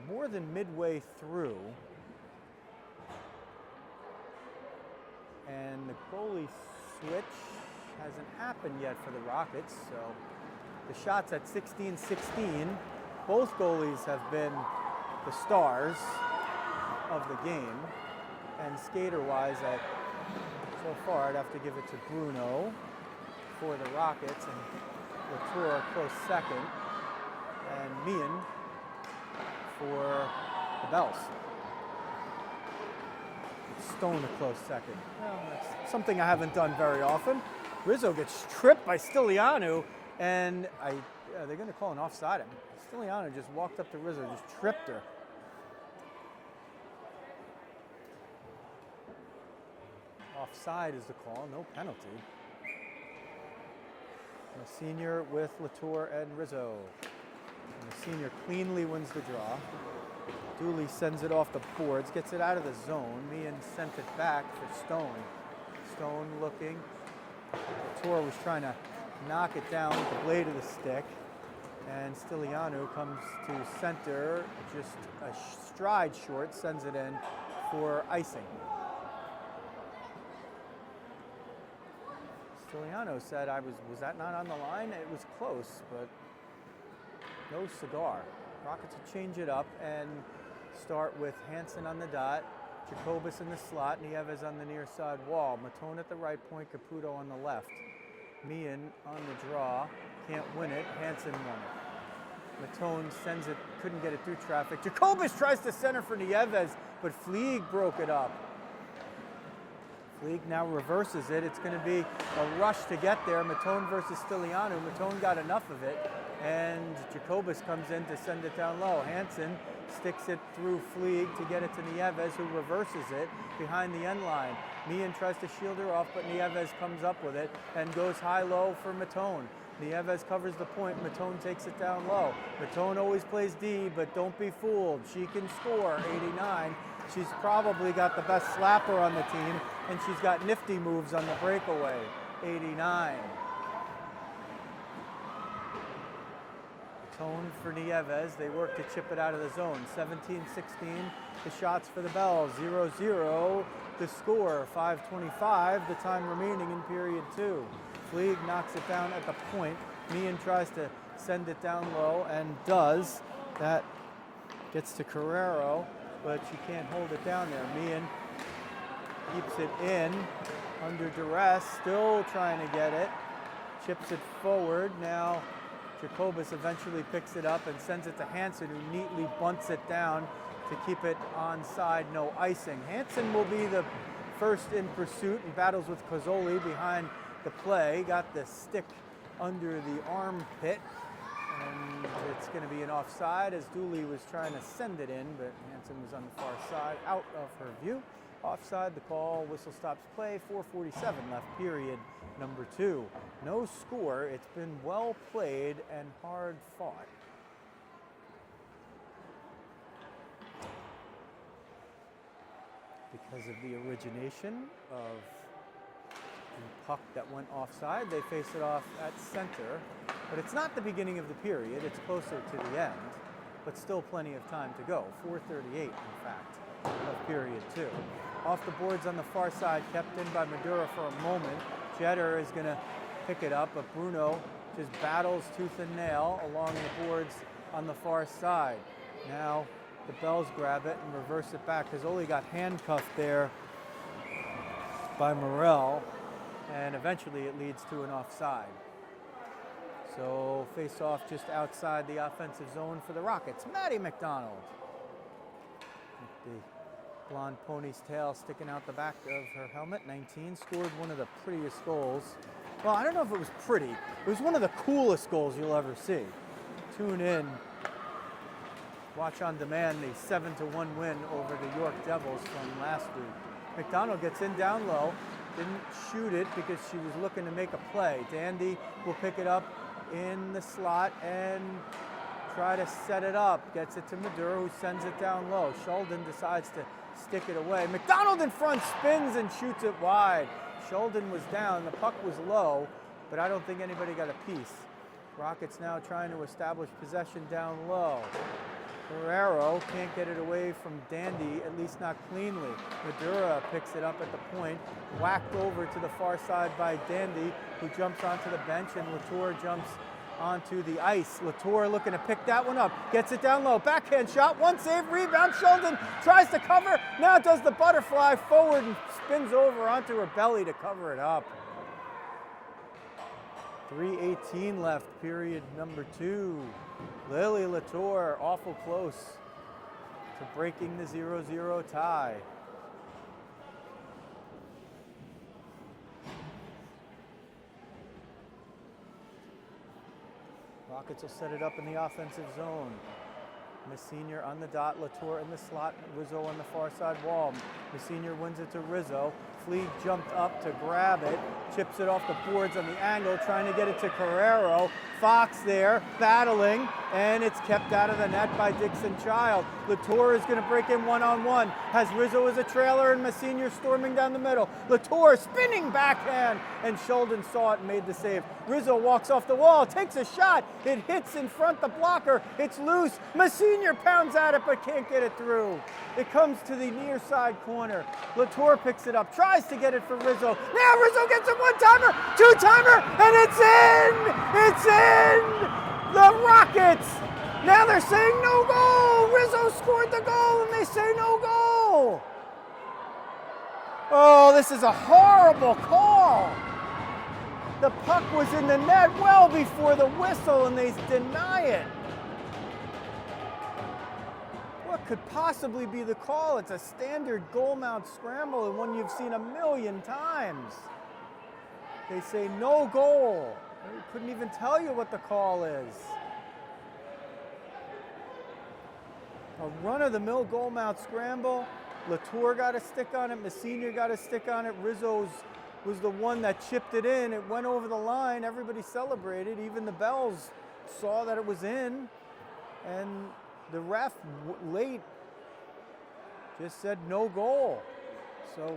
more than midway through, and the goalie switch hasn't happened yet for the Rockets, so the shots at 16-16. Both goalies have been the stars of the game, and skater-wise, so far I'd have to give it to Bruno for the Rockets, and Latour close second, and Meehan for the Bells. Stone a close second. Well, that's something I haven't done very often. Rizzo gets tripped by Stilianu, and they're going to call an offside him. Stilianu just walked up to Rizzo, just tripped her. Offside is the call, no penalty. Messenior with Latour and Rizzo. Messenior cleanly wins the draw. Dooley sends it off the boards, gets it out of the zone. Meehan sent it back for Stone. Stone looking. Latour was trying to knock it down with the blade of the stick. And Stilianu comes to center, just a stride short, sends it in for icing. Stiliano said, was that not on the line? It was close, but no cigar. Rockets will change it up and start with Hansen on the dot, Jacobus in the slot, Nieves on the near side wall. Matone at the right point, Caputo on the left. Meehan on the draw, can't win it, Hansen won it. Matone sends it, couldn't get it through traffic. Jacobus tries to center for Nieves, but Fleeg broke it up. Fleeg now reverses it. It's going to be a rush to get there. Matone versus Stilianu. Matone got enough of it, and Jacobus comes in to send it down low. Hansen sticks it through Fleeg to get it to Nieves, who reverses it behind the end line. Meehan tries to shield her off, but Nieves comes up with it and goes high-low for Matone. Nieves covers the point. Matone takes it down low. Matone always plays D, but don't be fooled. She can score, 89. She's probably got the best slapper on the team, and she's got nifty moves on the breakaway, 89. Matone for Nieves. They work to chip it out of the zone. 17-16, the shots for the Bells. 0-0, the score. 5:25, the time remaining in period 2. Fleeg knocks it down at the point. Meehan tries to send it down low and does. That gets to Carrero, but she can't hold it down there. Meehan keeps it in under duress, still trying to get it. Chips it forward. Now Jacobus eventually picks it up and sends it to Hansen, who neatly bunts it down to keep it onside, no icing. Hansen will be the first in pursuit and battles with Cozzoli behind the play. Got the stick under the armpit, and it's going to be an offside as Dooley was trying to send it in, but Hansen was on the far side, out of her view. Offside, the call, whistle stops play, 4:47 left, period number 2. No score. It's been well played and hard fought. Because of the origination of the puck that went offside, they face it off at center, but it's not the beginning of the period. It's closer to the end, but still plenty of time to go. 4:38, in fact, of period 2. Off the boards on the far side, kept in by Madura for a moment. Jeter is going to pick it up, but Bruno just battles tooth and nail along the boards on the far side. Now the Bells grab it and reverse it back. Cozzoli got handcuffed there by Morel, and eventually it leads to an offside. So face off just outside the offensive zone for the Rockets. Maddie McDonald. With the blonde pony's tail sticking out the back of her helmet. 19, scored one of the prettiest goals. Well, I don't know if it was pretty. It was one of the coolest goals you'll ever see. Tune in. Watch on demand the 7-1 win over the York Devils from last week. McDonald gets in down low. Didn't shoot it because she was looking to make a play. Dandy will pick it up in the slot and try to set it up. Gets it to Madura, who sends it down low. Sheldon decides to stick it away. McDonald in front, spins and shoots it wide. Sheldon was down, the puck was low, but I don't think anybody got a piece. Rockets now trying to establish possession down low. Guerrero can't get it away from Dandy, at least not cleanly. Madura picks it up at the point, whacked over to the far side by Dandy, who jumps onto the bench, and Latour jumps onto the ice. Latour looking to pick that one up, gets it down low, backhand shot, one save, rebound, Sheldon tries to cover, now does the butterfly forward and spins over onto her belly to cover it up. 3:18 left, period number 2. Lily Latour awful close to breaking the 0-0 tie. Rockets will set it up in the offensive zone. Messina on the dot, Latour in the slot, Rizzo on the far side wall. Messina wins it to Rizzo. Fleeg jumped up to grab it, chips it off the boards on the angle, trying to get it to Carrero. Fox there, battling, and it's kept out of the net by Dixon Child. Latour is going to break in one-on-one, has Rizzo as a trailer, and Messina storming down the middle. Latour spinning backhand, and Sheldon saw it and made the save. Rizzo walks off the wall, takes a shot, it hits in front the blocker, it's loose. Messina pounds at it but can't get it through. It comes to the near side corner. Latour picks it up, tries to get it for Rizzo. Now Rizzo gets a one-timer, two-timer, and it's in! It's in! The Rockets! Now they're saying no goal! Rizzo scored the goal and they say no goal! Oh, this is a horrible call. The puck was in the net well before the whistle, and they deny it. What could possibly be the call? It's a standard goal mount scramble, and one you've seen a million times. They say no goal. They couldn't even tell you what the call is. A run-of-the-mill goal mount scramble. Latour got a stick on it. Messina got a stick on it. Rizzo was the one that chipped it in. It went over the line. Everybody celebrated. Even the Bells saw that it was in. And the ref late just said no goal. So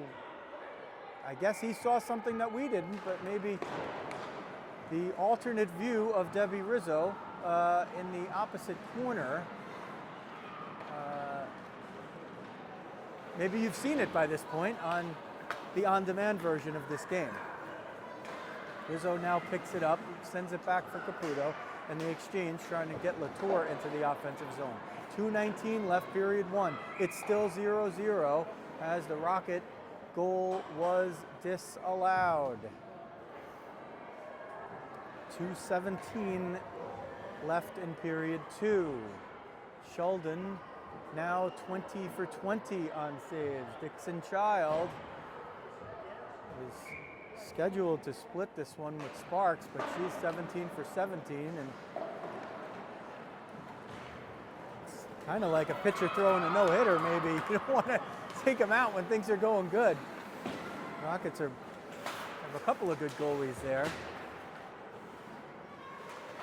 I guess he saw something that we didn't, but maybe the alternate view of Debbie Rizzo in the opposite corner. Maybe you've seen it by this point on the on-demand version of this game. Rizzo now picks it up, sends it back for Caputo, and the exchange trying to get Latour into the offensive zone. 2:19 left, period one. It's still 0-0 as the Rocket goal was disallowed. 2:17 left in period two. Sheldon now 20 for 20 on saves. Dixon Child is scheduled to split this one with Sparks, but she's 17 for 17, and it's kind of like a pitcher throwing a no-hitter maybe. You don't want to take them out when things are going good. Rockets have a couple of good goalies there.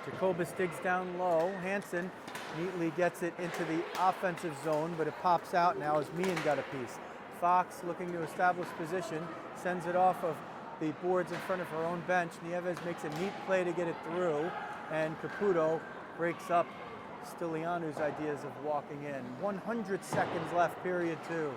Jacobus digs down low. Hansen neatly gets it into the offensive zone, but it pops out now as Meehan got a piece. Fox, looking to establish position, sends it off of the boards in front of her own bench. Nieves makes a neat play to get it through, and Caputo breaks up Stilianu's ideas of walking in. 100 seconds left, period two.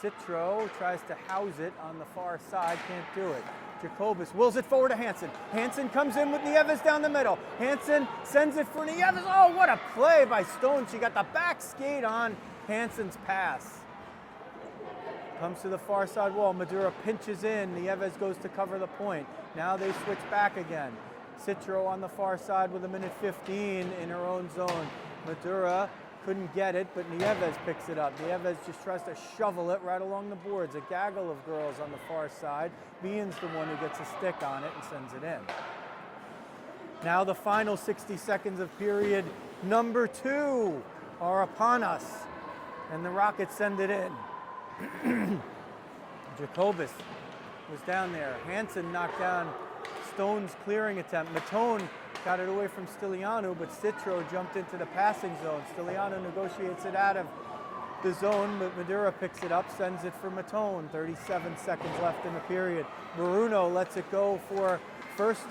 Citro tries to house it on the far side, can't do it. Jacobus wills it forward to Hansen. Hansen comes in with Nieves down the middle. Hansen sends it for Nieves. Oh, what a play by Stone. She got the back skate on Hansen's pass. Comes to the far side wall. Madura pinches in. Nieves goes to cover the point. Now they switch back again. Citro on the far side with 1:15 in her own zone. Madura couldn't get it, but Nieves picks it up. Nieves just tries to shovel it right along the boards. A gaggle of girls on the far side. Meehan's the one who gets a stick on it and sends it in. Now the final 60 seconds of period number two are upon us, and the Rockets send it in. Jacobus was down there. Hansen knocked down Stone's clearing attempt. Matone got it away from Stilianu, but Citro jumped into the passing zone. Stilianu negotiates it out of the zone, but Madura picks it up, sends it for Matone. 37 seconds left in the period. Bruno lets it go for first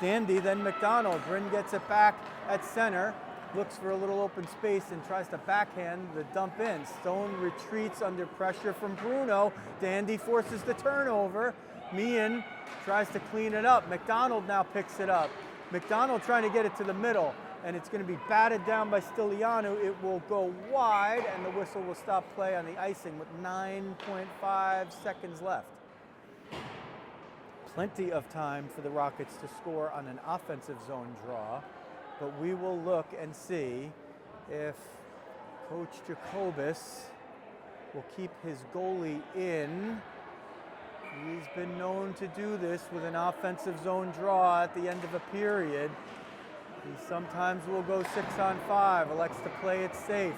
Dandy, then McDonald. Bryn gets it back at center, looks for a little open space and tries to backhand the dump in. Stone retreats under pressure from Bruno. Dandy forces the turnover. Meehan tries to clean it up. McDonald now picks it up. McDonald trying to get it to the middle, and it's going to be batted down by Stilianu. It will go wide, and the whistle will stop play on the icing with 9.5 seconds left. Plenty of time for the Rockets to score on an offensive zone draw, but we will look and see if Coach Jacobus will keep his goalie in. He's been known to do this with an offensive zone draw at the end of a period. He sometimes will go 6-on-5, elects to play it safe.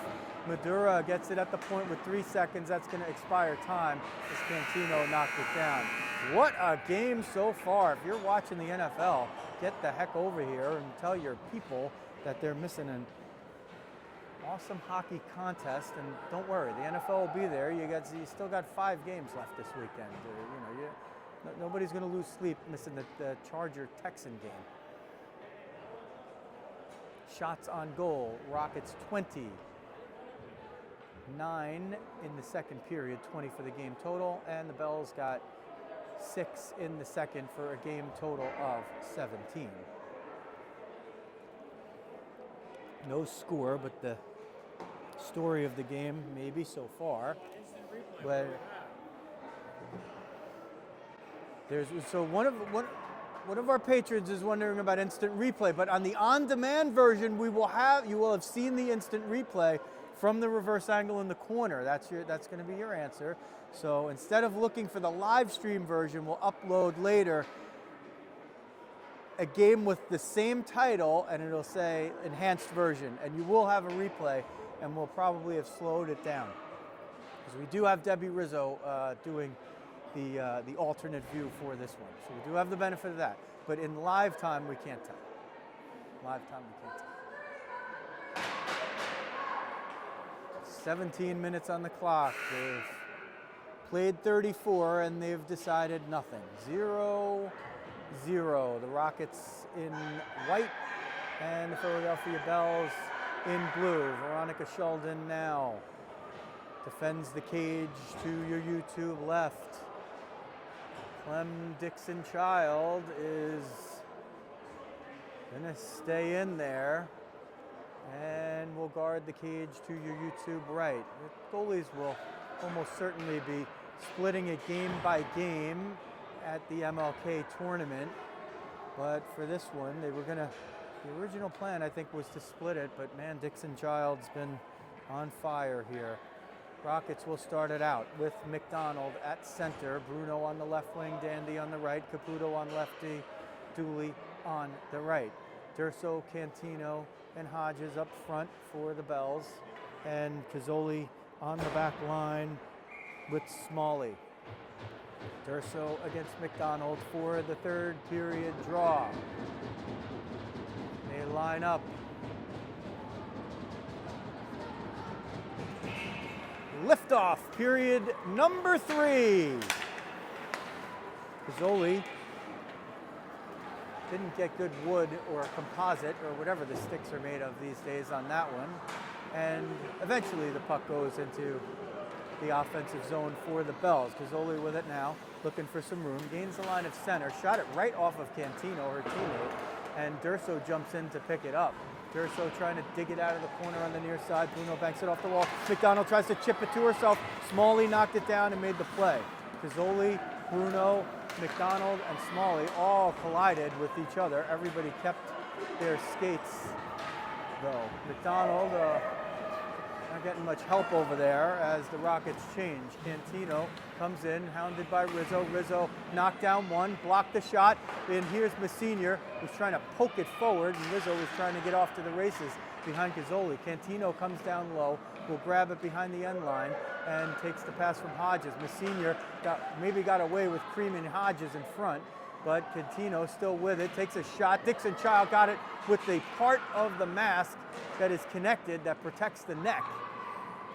Madura gets it at the point with 3 seconds. That's going to expire time as Cantino knocked it down. What a game so far. If you're watching the NFL, get the heck over here and tell your people that they're missing an awesome hockey contest, and don't worry, the NFL will be there. You still got 5 games left this weekend. Nobody's going to lose sleep missing the Charger-Texan game. Shots on goal, Rockets 20. 9 in the second period, 20 for the game total, and the Bells got 6 in the second for a game total of 17. No score, but the story of the game maybe so far. But So one of our patrons is wondering about instant replay, but on the on-demand version, you will have seen the instant replay from the reverse angle in the corner. That's going to be your answer. So instead of looking for the live stream version, we'll upload later a game with the same title, and it'll say enhanced version, and you will have a replay, and we'll probably have slowed it down. Because we do have Debbie Rizzo doing the alternate view for this one. So we do have the benefit of that. But in live time, we can't tell. Live time, we can't tell. 17 minutes on the clock. They've played 34, and they've decided nothing. 0-0. The Rockets in white, and the Philadelphia Bells in blue. Veronica Sheldon now defends the cage to your YouTube left. Clem Dixon Child is gonna stay in there and will guard the cage to your YouTube right. The goalies will almost certainly be splitting it game by game at the MLK tournament, but for this one, the original plan I think was to split it, but man, Dixon Child's been on fire here. Rockets will start it out with McDonald at center, Bruno on the left wing, Dandy on the right, Caputo on lefty, Dooley on the right. Durso, Cantino, and Hodges up front for the Bells, and Cazzoli on the back line with Smalley. Durso against McDonald for the third period draw. They line up. Liftoff, period number 3. Cazzoli didn't get good wood or composite or whatever the sticks are made of these days on that one. And eventually the puck goes into the offensive zone for the Bells. Cazzoli with it now, looking for some room, gains the line of center, shot it right off of Cantino, her teammate, and Durso jumps in to pick it up. Durso trying to dig it out of the corner on the near side. Bruno banks it off the wall. McDonald tries to chip it to herself. Smalley knocked it down and made the play. Cazzoli, Bruno, McDonald, and Smalley all collided with each other. Everybody kept their skates, though. McDonald not getting much help over there as the Rockets change. Cantino comes in, hounded by Rizzo. Rizzo knocked down one, blocked the shot, and here's Messina, who's trying to poke it forward, and Rizzo was trying to get off to the races behind Cazzoli. Cantino comes down low, will grab it behind the end line, and takes the pass from Hodges. Messina maybe got away with creaming Hodges in front, but Cantino still with it, takes a shot. Dixon Child got it with the part of the mask that is connected, that protects the neck.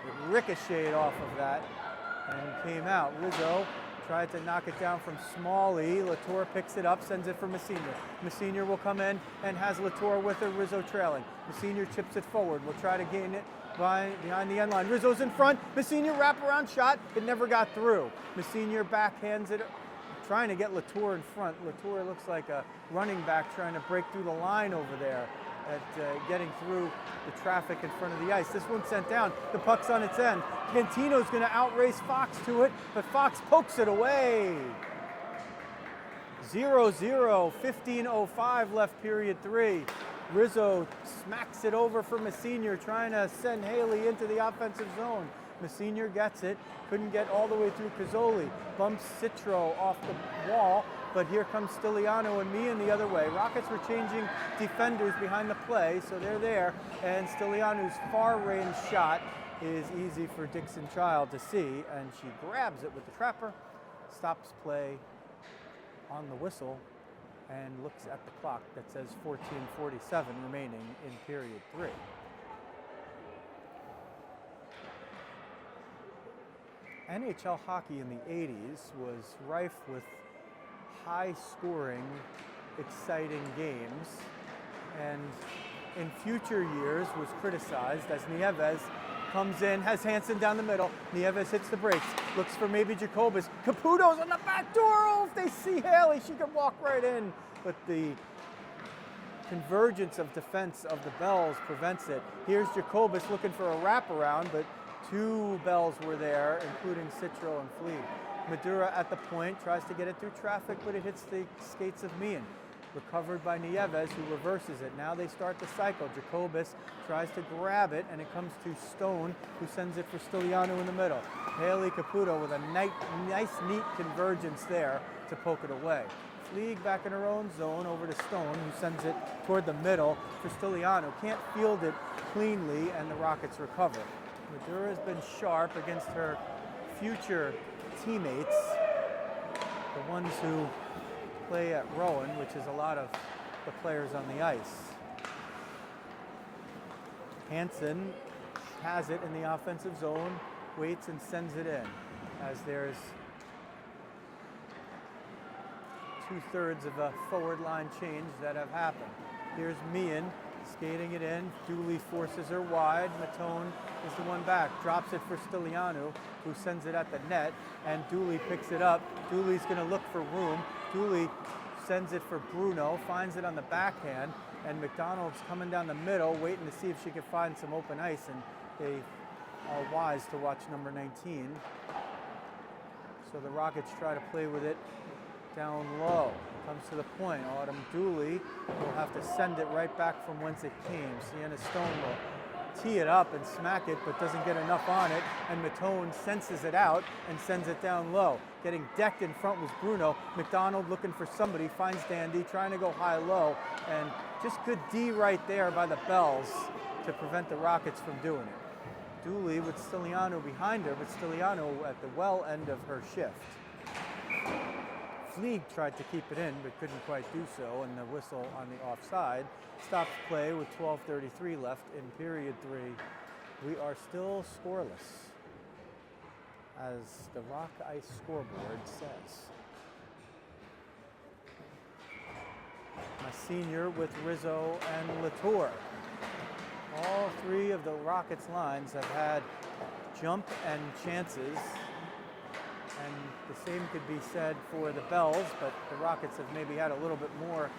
It ricocheted off of that and came out. Rizzo tried to knock it down from Smalley. Latour picks it up, sends it for Messina. Messina will come in and has Latour with her, Rizzo trailing. Messina chips it forward. Will try to gain it behind the end line. Rizzo's in front. Messina wraparound shot. It never got through. Messina backhands it, trying to get Latour in front. Latour looks like a running back trying to break through the line over there at getting through the traffic in front of the ice. This one's sent down. The puck's on its end. Cantino's going to outrace Fox to it, but Fox pokes it away. 0-0, 15:05 left period 3. Rizzo smacks it over for Messina, trying to send Haley into the offensive zone. Messina gets it, couldn't get all the way through Cazzoli. Bumps Citro off the wall, but here comes Stiliano and Meehan the other way. Rockets were changing defenders behind the play, so they're there, and Stiliano's far-range shot is easy for Dixon Child to see, and she grabs it with the trapper, stops play on the whistle, and looks at the clock that says 14:47 remaining in period 3. NHL hockey in the 80s was rife with high-scoring, exciting games, and in future years was criticized as Nieves comes in, has Hansen down the middle. Nieves hits the brakes, looks for maybe Jacobus. Caputo's on the back door. Oh, if they see Haley, she can walk right in. But the convergence of defense of the Bells prevents it. Here's Jacobus looking for a wraparound, but two Bells were there, including Citro and Flea. Madura at the point, tries to get it through traffic, but it hits the skates of Meehan. Recovered by Nieves, who reverses it. Now they start the cycle. Jacobus tries to grab it, and it comes to Stone, who sends it for Stiliano in the middle. Haley Caputo with a nice, neat convergence there to poke it away. Fleeg back in her own zone over to Stone, who sends it toward the middle for Stiliano. Can't field it cleanly, and the Rockets recover. Madura has been sharp against her future teammates, the ones who play at Rowan, which is a lot of the players on the ice. Hansen has it in the offensive zone, waits and sends it in, as there's 2/3 of a forward line change that have happened. Here's Meehan skating it in. Dooley forces her wide. Matone is the one back. Drops it for Stiliano, who sends it at the net, and Dooley picks it up. Dooley's going to look for room. Dooley sends it for Bruno, finds it on the backhand, and McDonald's coming down the middle, waiting to see if she can find some open ice, and they are wise to watch number 19. So the Rockets try to play with it down low. Comes to the point. Autumn Dooley will have to send it right back from whence it came. Sienna Stone will tee it up and smack it, but doesn't get enough on it, and Matone senses it out and sends it down low. Getting decked in front was Bruno. McDonald looking for somebody, finds Dandy, trying to go high-low, and just good D right there by the Bells to prevent the Rockets from doing it. Dooley with Stiliano behind her, but Stiliano at the well end of her shift. Fleeg tried to keep it in, but couldn't quite do so, and the whistle on the offside stops play with 12:33 left in period 3. We are still scoreless, as the Rock Ice scoreboard says. My senior with Rizzo and Latour. All three of the Rockets lines have had jump and chances, and the same could be said for the Bells, but the Rockets have maybe had a little bit more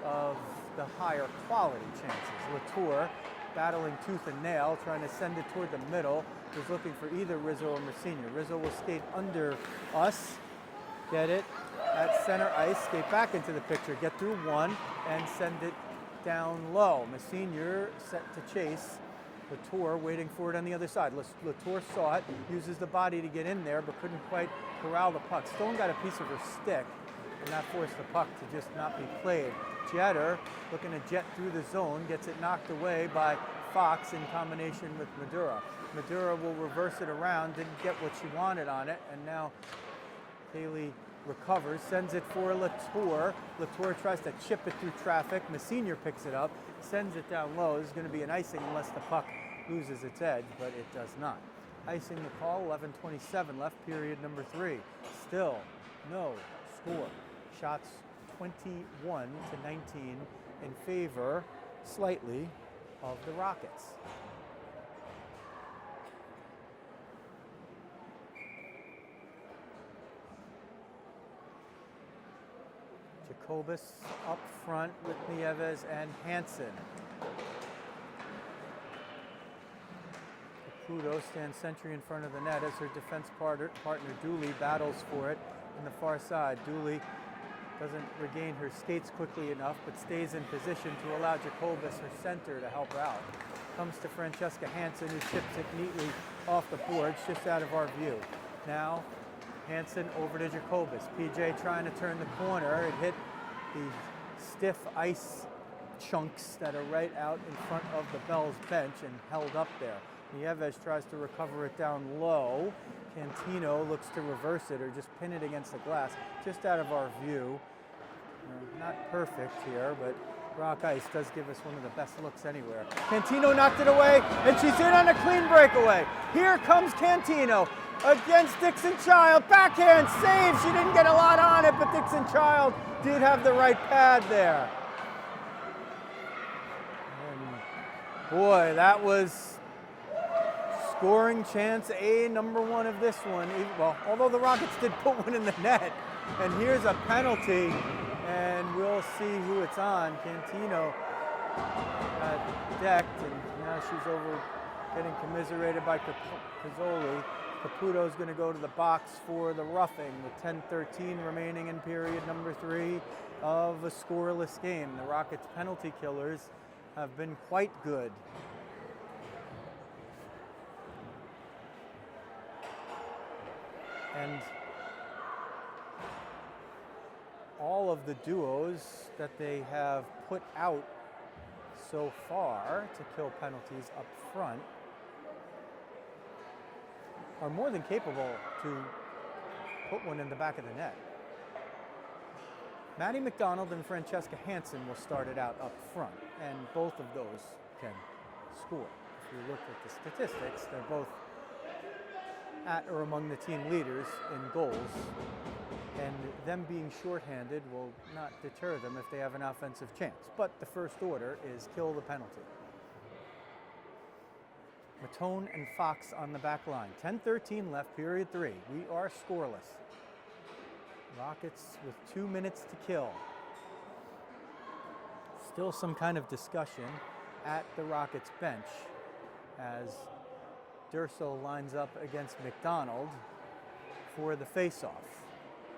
of the higher quality chances. Latour battling tooth and nail, trying to send it toward the middle, was looking for either Rizzo or Messina. Rizzo will skate under us, get it at center ice, skate back into the picture, get through one, and send it down low. Messina set to chase. Latour waiting for it on the other side. Latour saw it, uses the body to get in there, but couldn't quite corral the puck. Stone got a piece of her stick, and that forced the puck to just not be played. Jetter, looking to jet through the zone, gets it knocked away by Fox in combination with Madura. Madura will reverse it around, didn't get what she wanted on it, and now Haley recovers, sends it for Latour. Latour tries to chip it through traffic. Messina picks it up, sends it down low. This is going to be an icing unless the puck loses its edge, but it does not. Icing the call, 11:27 left, period number 3. Still no score. Shots 21-19 in favor, slightly, of the Rockets. Jacobus up front with Nieves and Hansen. Caputo stands sentry in front of the net as her defense partner Dooley battles for it on the far side. Dooley doesn't regain her skates quickly enough, but stays in position to allow Jacobus, her center, to help her out. Comes to Francesca Hansen, who chips it neatly off the boards, just out of our view. Now Hansen over to Jacobus. PJ trying to turn the corner. It hit the stiff ice chunks that are right out in front of the Bells bench and held up there. Nieves tries to recover it down low. Cantino looks to reverse it or just pin it against the glass, just out of our view. Not perfect here, but Rock Ice does give us one of the best looks anywhere. Cantino knocked it away, and she's in on a clean breakaway. Here comes Cantino against Dixon Child. Backhand save. She didn't get a lot on it, but Dixon Child did have the right pad there. And boy, that was scoring chance number 1 of this one. Well, although the Rockets did put one in the net. And here's a penalty, and we'll see who it's on. Cantino got decked, and now she's over getting commiserated by Pizzoli. Caputo's going to go to the box for the roughing with 10:13 remaining in period number 3 of a scoreless game. The Rockets' penalty killers have been quite good. And all of the duos that they have put out so far to kill penalties up front are more than capable to put one in the back of the net. Maddie McDonald and Francesca Hansen will start it out up front, and both of those can score. If you look at the statistics, they're both at or among the team leaders in goals, and them being shorthanded will not deter them if they have an offensive chance. But the first order is kill the penalty. Matone and Fox on the back line. 10:13 left, period 3. We are scoreless. Rockets with 2 minutes to kill. Still some kind of discussion at the Rockets bench as Durso lines up against McDonald for the face-off.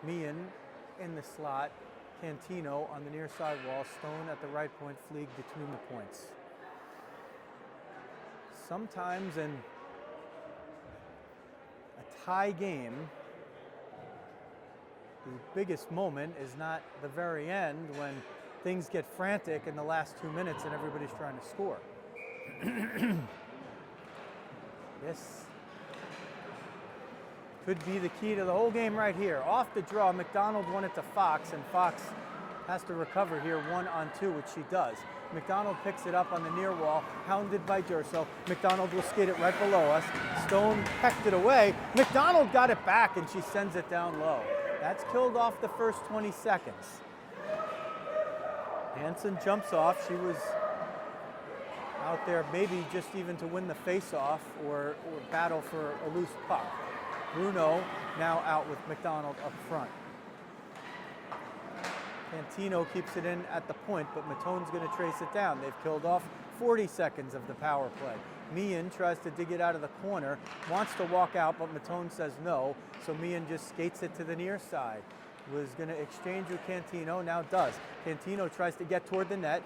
Meehan in the slot, Cantino on the near side wall, Stone at the right point, Fleeg between the points. Sometimes in a tie game, the biggest moment is not the very end when things get frantic in the last 2 minutes and everybody's trying to score. This could be the key to the whole game right here. Off the draw, McDonald won it to Fox, and Fox has to recover here 1-on-2, which she does. McDonald picks it up on the near wall, hounded by Durso. McDonald will skate it right below us. Stone pecked it away. McDonald got it back, and she sends it down low. That's killed off the first 20 seconds. Hansen jumps off. She was out there maybe just even to win the face-off or battle for a loose puck. Bruno now out with McDonald up front. Cantino keeps it in at the point, but Matone's going to trace it down. They've killed off 40 seconds of the power play. Meehan tries to dig it out of the corner, wants to walk out, but Matone says no, so Meehan just skates it to the near side. Was going to exchange with Cantino, now does. Cantino tries to get toward the net,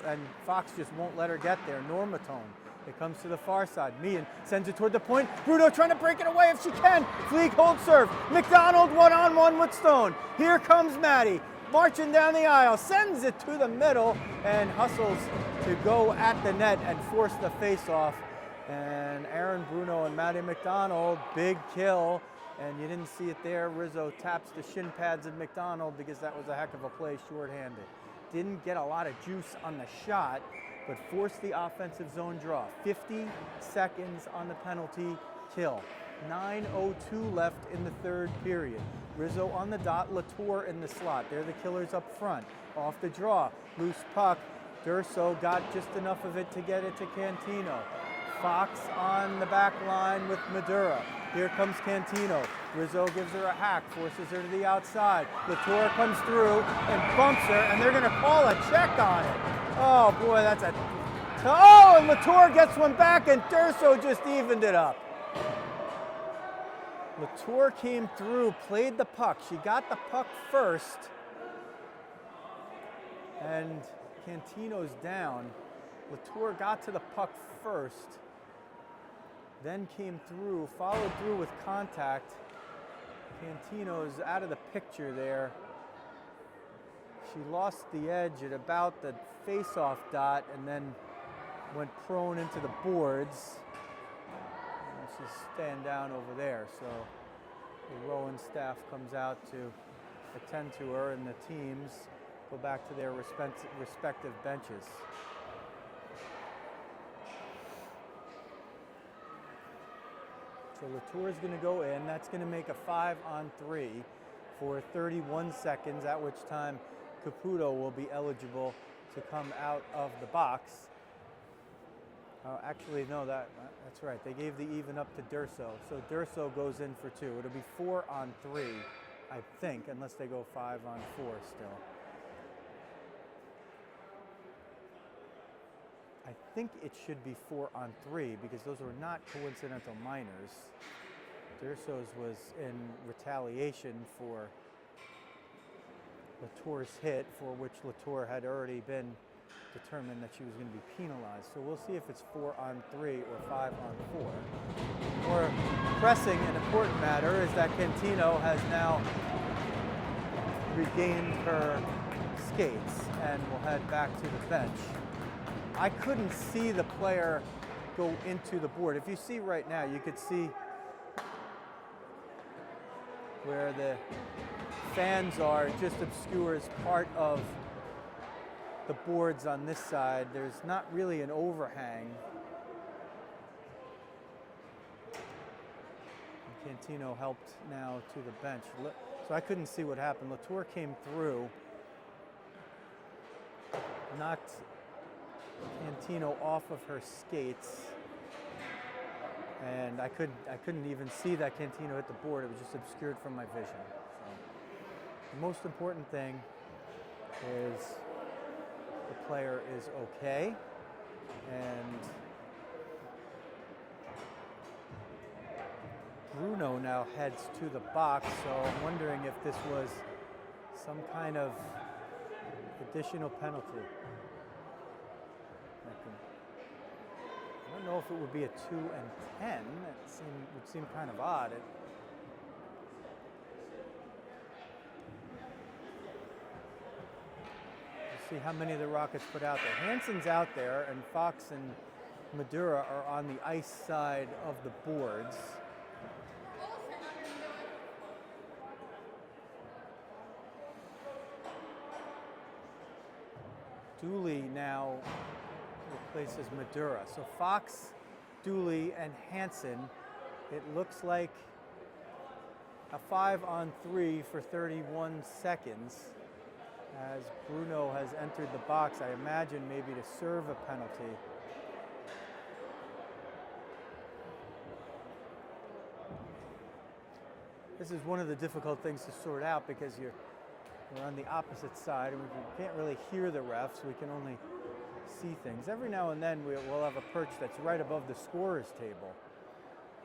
and Fox just won't let her get there, nor Matone. It comes to the far side. Meehan sends it toward the point. Bruno trying to break it away if she can. Fleeg hold serve. McDonald one-on-one with Stone. Here comes Maddie. Marching down the aisle, sends it to the middle, and hustles to go at the net and force the face-off. And Aaron Bruno and Maddie McDonald, big kill. And you didn't see it there. Rizzo taps the shin pads of McDonald because that was a heck of a play shorthanded. Didn't get a lot of juice on the shot, but forced the offensive zone draw. 50 seconds on the penalty kill. 9:02 left in the third period. Rizzo on the dot, Latour in the slot. They're the killers up front. Off the draw, loose puck. Durso got just enough of it to get it to Cantino. Fox on the back line with Madura. Here comes Cantino. Rizzo gives her a hack, forces her to the outside. Latour comes through and bumps her, and they're going to call a check on it. Oh boy, that's a... Oh, and Latour gets one back, and Durso just evened it up. Latour came through, played the puck. She got the puck first, and Cantino's down. Latour got to the puck first, then came through, followed through with contact. Cantino's out of the picture there. She lost the edge at about the face-off dot and then went prone into the boards. And she's staying down over there, so the Rowan staff comes out to attend to her, and the teams go back to their respective benches. So Latour's going to go in. That's going to make a 5-on-3 for 31 seconds, at which time Caputo will be eligible to come out of the box. Actually, no, that's right. They gave the even up to Durso. So Durso goes in for 2. It'll be 4-on-3, I think, unless they go 5-on-4 still. I think it should be 4-on-3 because those were not coincidental minors. Rizzo's was in retaliation for Latour's hit, for which Latour had already been determined that she was going to be penalized. So we'll see if it's 4-on-3 or 5-on-4. More pressing and important matter is that Cantino has now regained her skates and will head back to the bench. I couldn't see the player go into the board. If you see right now, you could see where the fans are. It just obscures part of the boards on this side. There's not really an overhang. And Cantino helped now to the bench. So I couldn't see what happened. Latour came through, knocked Cantino off of her skates, and I couldn't even see that Cantino hit the board. It was just obscured from my vision. So the most important thing is the player is okay, and Bruno now heads to the box, so I'm wondering if this was some kind of additional penalty. I don't know if it would be a 2 and 10. It would seem kind of odd. Let's see how many of the Rockets put out there. Hansen's out there, and Fox and Madura are on the ice side of the boards. Dooley now replaces Madura. So Fox, Dooley, and Hansen, it looks like a 5-on-3 for 31 seconds as Bruno has entered the box, I imagine maybe to serve a penalty. This is one of the difficult things to sort out because we're on the opposite side and we can't really hear the refs. We can only see things. Every now and then we'll have a perch that's right above the scorer's table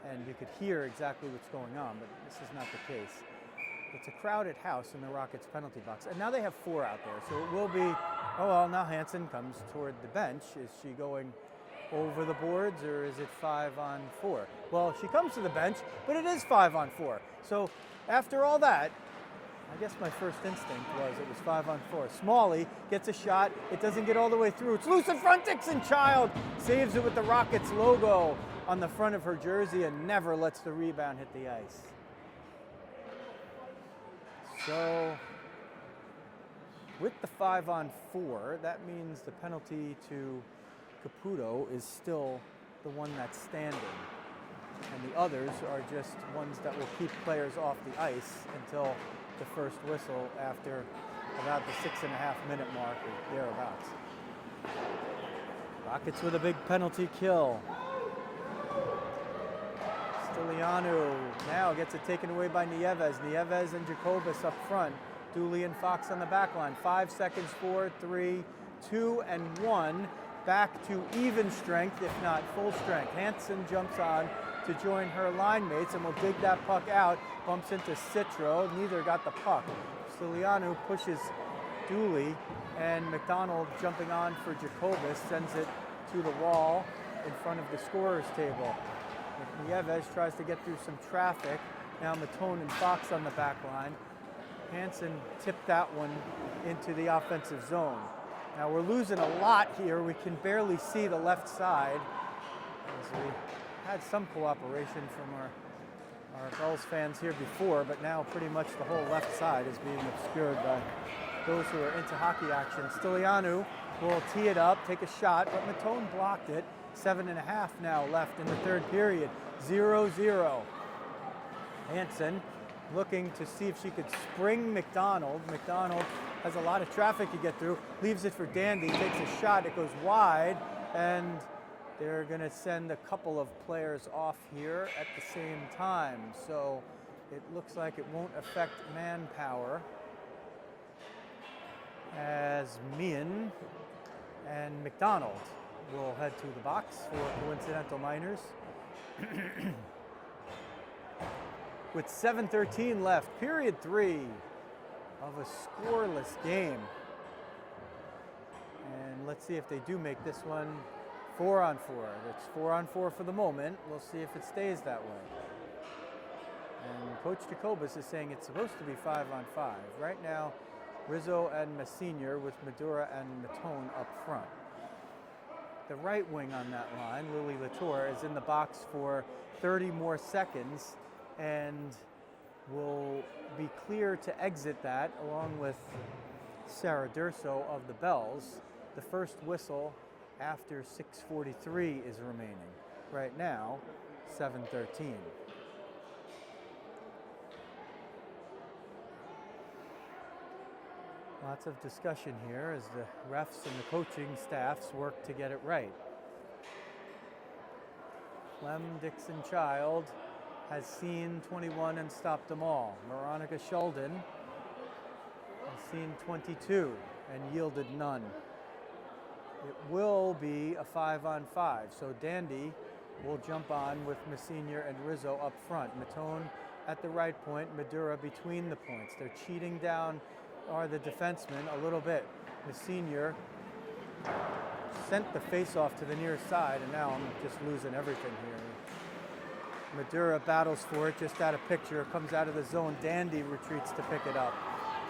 and you could hear exactly what's going on, but this is not the case. It's a crowded house in the Rockets penalty box, and now they have 4 out there, so it will be, oh well, now Hansen comes toward the bench. Is she going over the boards or is it 5-on-4? Well, she comes to the bench, but it is 5-on-4. So after all that, I guess my first instinct was it was 5-on-4. Smalley gets a shot. It doesn't get all the way through. It's loose in front. Dixon Child saves it with the Rockets logo on the front of her jersey and never lets the rebound hit the ice. So with the 5-on-4, that means the penalty to Caputo is still the one that's standing. And the others are just ones that will keep players off the ice until the first whistle after about the 6.5-minute mark or thereabouts. Rockets with a big penalty kill. Stilianu now gets it taken away by Nieves. Nieves and Jacobus up front. Dooley and Fox on the back line. 5 seconds, 4, 3, 2, and 1. Back to even strength, if not full strength. Hansen jumps on to join her line mates and will dig that puck out. Bumps into Citro. Neither got the puck. Stilianu pushes Dooley, and McDonald jumping on for Jacobus sends it to the wall in front of the scorer's table. Nieves tries to get through some traffic. Now Matone and Fox on the back line. Hansen tipped that one into the offensive zone. Now we're losing a lot here. We can barely see the left side as we had some cooperation from our Gulls fans here before, but now pretty much the whole left side is being obscured by those who are into hockey action. Stilianu will tee it up, take a shot, but Matone blocked it. 7.5 now left in the third period. 0-0. Hansen looking to see if she could spring McDonald. McDonald has a lot of traffic to get through. Leaves it for Dandy. Takes a shot. It goes wide. And they're going to send a couple of players off here at the same time. So it looks like it won't affect manpower, as Meehan and McDonald will head to the box for coincidental minors. with 7:13 left. Period 3 of a scoreless game. And let's see if they do make this one 4-on-4. It's 4-on-4 for the moment. We'll see if it stays that way. And Coach Jacobus is saying it's supposed to be 5-on-5. Right now, Rizzo and Messenior with Madura and Matone up front. The right wing on that line, Lily Latour, is in the box for 30 more seconds and will be clear to exit that along with Sarah Durso of the Bells. The first whistle after 6:43 is remaining. Right now, 7:13. Lots of discussion here as the refs and the coaching staffs work to get it right. Clem Dixon-Child has seen 21 and stopped them all. Veronica Sheldon has seen 22 and yielded none. It will be a 5-on-5, so Dandy will jump on with Messenior and Rizzo up front. Matone at the right point, Madura between the points. They're cheating down are the defensemen a little bit. Messenior sent the face-off to the near side, and now I'm just losing everything here. Madura battles for it, just out of picture, comes out of the zone. Dandy retreats to pick it up.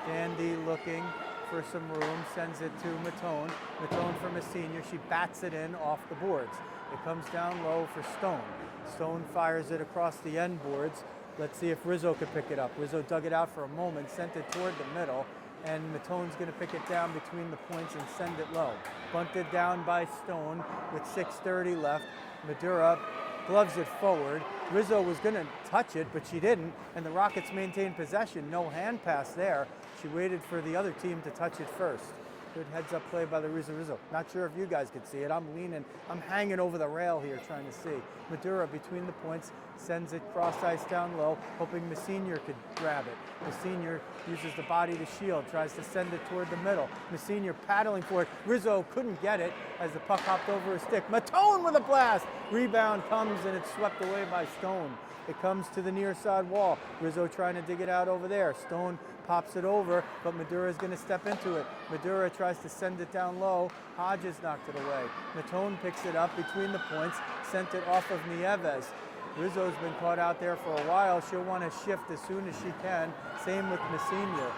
Dandy looking for some room, sends it to Matone. Matone for Messenior, she bats it in off the boards. It comes down low for Stone. Stone fires it across the end boards. Let's see if Rizzo could pick it up. Rizzo dug it out for a moment, sent it toward the middle, and Matone's going to pick it down between the points and send it low. Bunted down by Stone with 6:30 left. Madura gloves it forward. Rizzo was going to touch it, but she didn't, and the Rockets maintained possession. No hand pass there. She waited for the other team to touch it first. Good heads-up play by the Rizzo. Not sure if you guys could see it. I'm leaning, I'm hanging over the rail here trying to see. Madura between the points, sends it cross ice down low, hoping Messenior could grab it. Messenior uses the body to shield, tries to send it toward the middle. Messenior paddling for it. Rizzo couldn't get it as the puck hopped over his stick. Matone with a blast! Rebound comes and it's swept away by Stone. It comes to the near side wall. Rizzo trying to dig it out over there. Stone pops it over, but Madura is going to step into it. Madura tries to send it down low. Hodges knocked it away. Matone picks it up between the points, sent it off of Nieves. Rizzo's been caught out there for a while. She'll want to shift as soon as she can. Same with Messenior.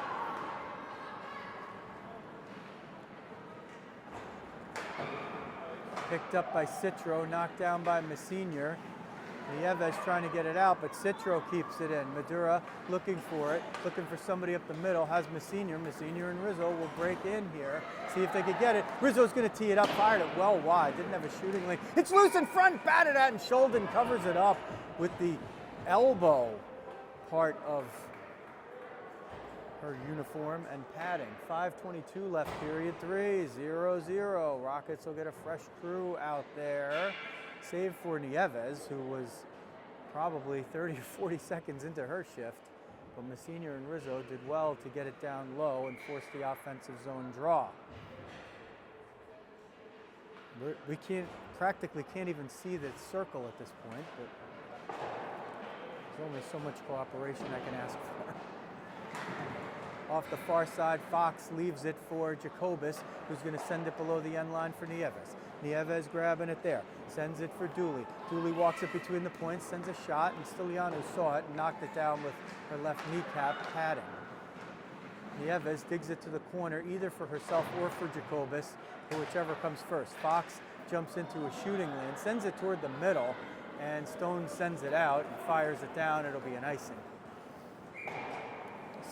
Picked up by Citro, knocked down by Messenior. Nieves trying to get it out, but Citro keeps it in. Madura looking for it, looking for somebody up the middle, has Messenior. Messenior and Rizzo will break in here, see if they could get it. Rizzo's going to tee it up, fired it well wide, didn't have a shooting lane. It's loose in front, batted at, and Sheldon covers it up with the elbow part of her uniform and padding. 5:22 left, period 3, 0-0. Rockets will get a fresh crew out there. Save for Nieves, who was probably 30 or 40 seconds into her shift. But Messenior and Rizzo did well to get it down low and force the offensive zone draw. We practically can't even see the circle at this point, but there's only so much cooperation I can ask for. Off the far side, Fox leaves it for Jacobus, who's going to send it below the end line for Nieves. Nieves grabbing it there, sends it for Dooley. Dooley walks it between the points, sends a shot, and Stiliano saw it and knocked it down with her left kneecap padding. Nieves digs it to the corner, either for herself or for Jacobus, or whichever comes first. Fox jumps into a shooting lane, sends it toward the middle, and Stone sends it out and fires it down. It'll be an icing.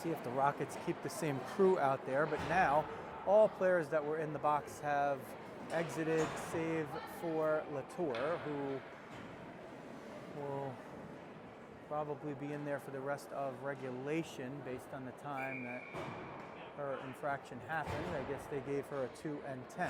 See if the Rockets keep the same crew out there, but now all players that were in the box have exited, save for Latour, who will probably be in there for the rest of regulation based on the time that her infraction happened. I guess they gave her a 2 and 10.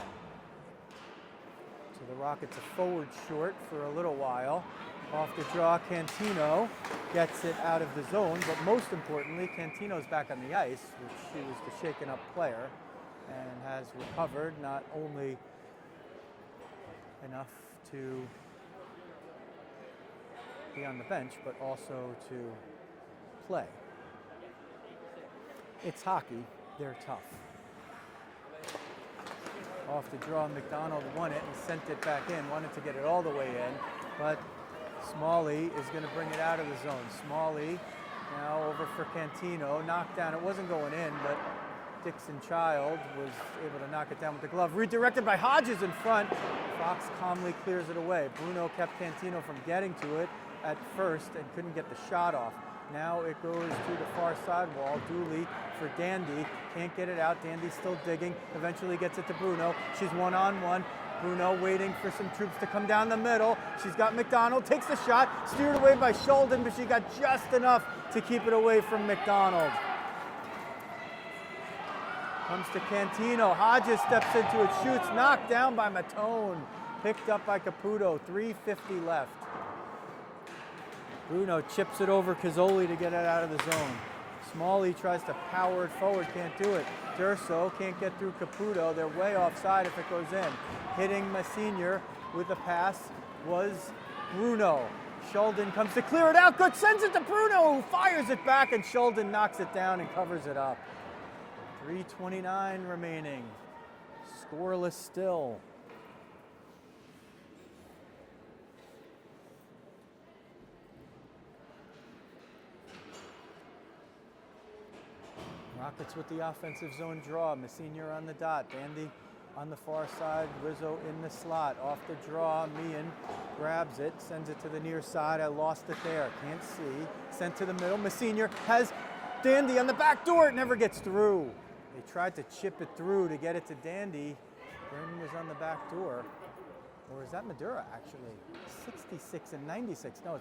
So the Rockets are forward short for a little while. Off the draw, Cantino gets it out of the zone, but most importantly, Cantino's back on the ice, which she was the shaken up player, and has recovered not only enough to be on the bench, but also to play. It's hockey. They're tough. Off the draw, McDonald won it and sent it back in. Wanted to get it all the way in, but Smalley is going to bring it out of the zone. Smalley now over for Cantino. Knocked down. It wasn't going in, but Dixon Child was able to knock it down with the glove. Redirected by Hodges in front. Fox calmly clears it away. Bruno kept Cantino from getting to it at first and couldn't get the shot off. Now it goes to the far side wall. Dooley for Dandy. Can't get it out. Dandy's still digging. Eventually gets it to Bruno. She's one-on-one. Bruno waiting for some troops to come down the middle. She's got McDonald. Takes the shot. Steered away by Sheldon, but she got just enough to keep it away from McDonald. Comes to Cantino. Hodges steps into it. Shoots. Knocked down by Matone. Picked up by Caputo. 3:50 left. Bruno chips it over Cazzoli to get it out of the zone. Smalley tries to power it forward, can't do it. Durso can't get through Caputo. They're way offside if it goes in. Hitting Messenior with a pass was Bruno. Sheldon comes to clear it out. Good, sends it to Bruno, who fires it back, and Sheldon knocks it down and covers it up. 3:29 remaining. Scoreless still. Rockets with the offensive zone draw. Messenior on the dot. Dandy on the far side. Rizzo in the slot. Off the draw. Meehan grabs it. Sends it to the near side. I lost it there. Can't see. Sent to the middle. Messenior has Dandy on the back door. It never gets through. They tried to chip it through to get it to Dandy. Brennan was on the back door. Or is that Madura, actually? 66 and 96. No,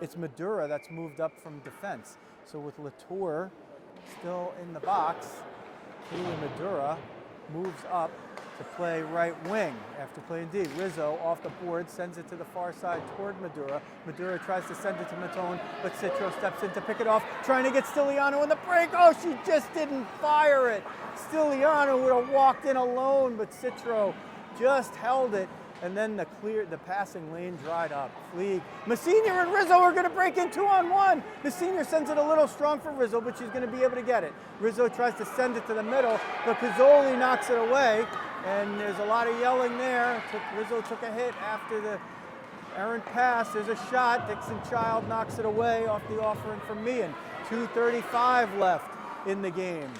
it's Madura that's moved up from defense. So with Latour still in the box, Kayla Madura moves up to play right wing after playing D. Rizzo off the board, sends it to the far side toward Madura. Madura tries to send it to Matone, but Citro steps in to pick it off, trying to get Stiliano in the break. Oh, she just didn't fire it. Stiliano would have walked in alone, but Citro just held it. And then the passing lane dried up. Fleeg. Messenior and Rizzo are going to break in 2-on-1. Messenior sends it a little strong for Rizzo, but she's going to be able to get it. Rizzo tries to send it to the middle, but Cazzoli knocks it away. And there's a lot of yelling there. Rizzo took a hit after the errant pass. There's a shot. Dixon Child knocks it away off the offering from Meehan. 2:35 left in the game.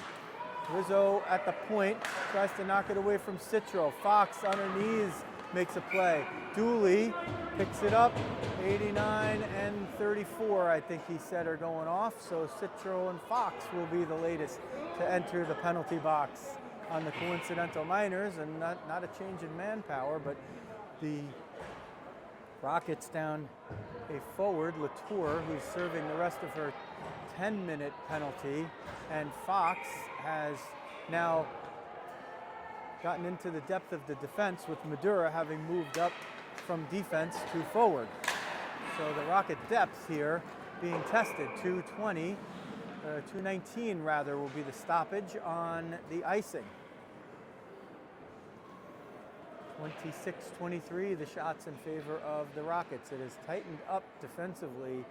Rizzo at the point tries to knock it away from Citro. Fox on her knees makes a play. Dooley picks it up. 89 and 34, I think he said, are going off. So Citro and Fox will be the latest to enter the penalty box on the Coincidental Miners. And not a change in manpower, but the Rockets down a forward, Latour, who's serving the rest of her 10-minute penalty. And Fox has now gotten into the depth of the defense, with Madura having moved up from defense to forward. So the Rocket depth here being tested. 219 rather will be the stoppage on the icing. 26-23, the shots in favor of the Rockets. It has tightened up defensively.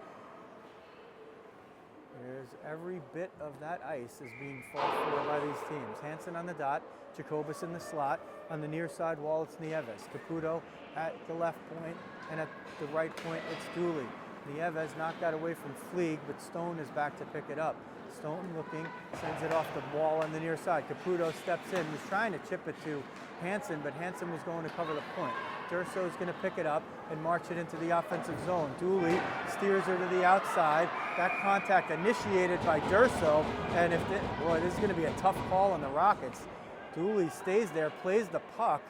There's every bit of that ice is being fought for by these teams. Hansen on the dot, Jacobus in the slot. On the near side wall, it's Nieves. Caputo at the left point, and at the right point, it's Dooley. Nieves knocked that away from Fleeg, but Stone is back to pick it up. Stone looking, sends it off the wall on the near side. Caputo steps in, was trying to chip it to Hansen, but Hansen was going to cover the point. Durso is going to pick it up and march it into the offensive zone. Dooley steers her to the outside. That contact initiated by Durso, and boy, this is going to be a tough call on the Rockets. Dooley stays there, plays the puck.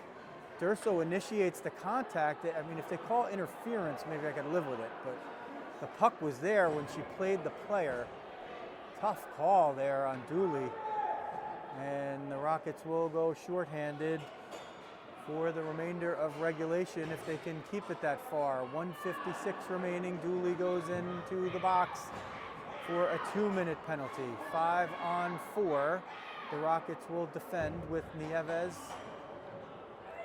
Durso initiates the contact. I mean, if they call interference, maybe I could live with it, but the puck was there when she played the player. Tough call there on Dooley. And the Rockets will go shorthanded for the remainder of regulation if they can keep it that far. 1:56 remaining. Dooley goes into the box for a 2-minute penalty. 5-on-4. The Rockets will defend with Nieves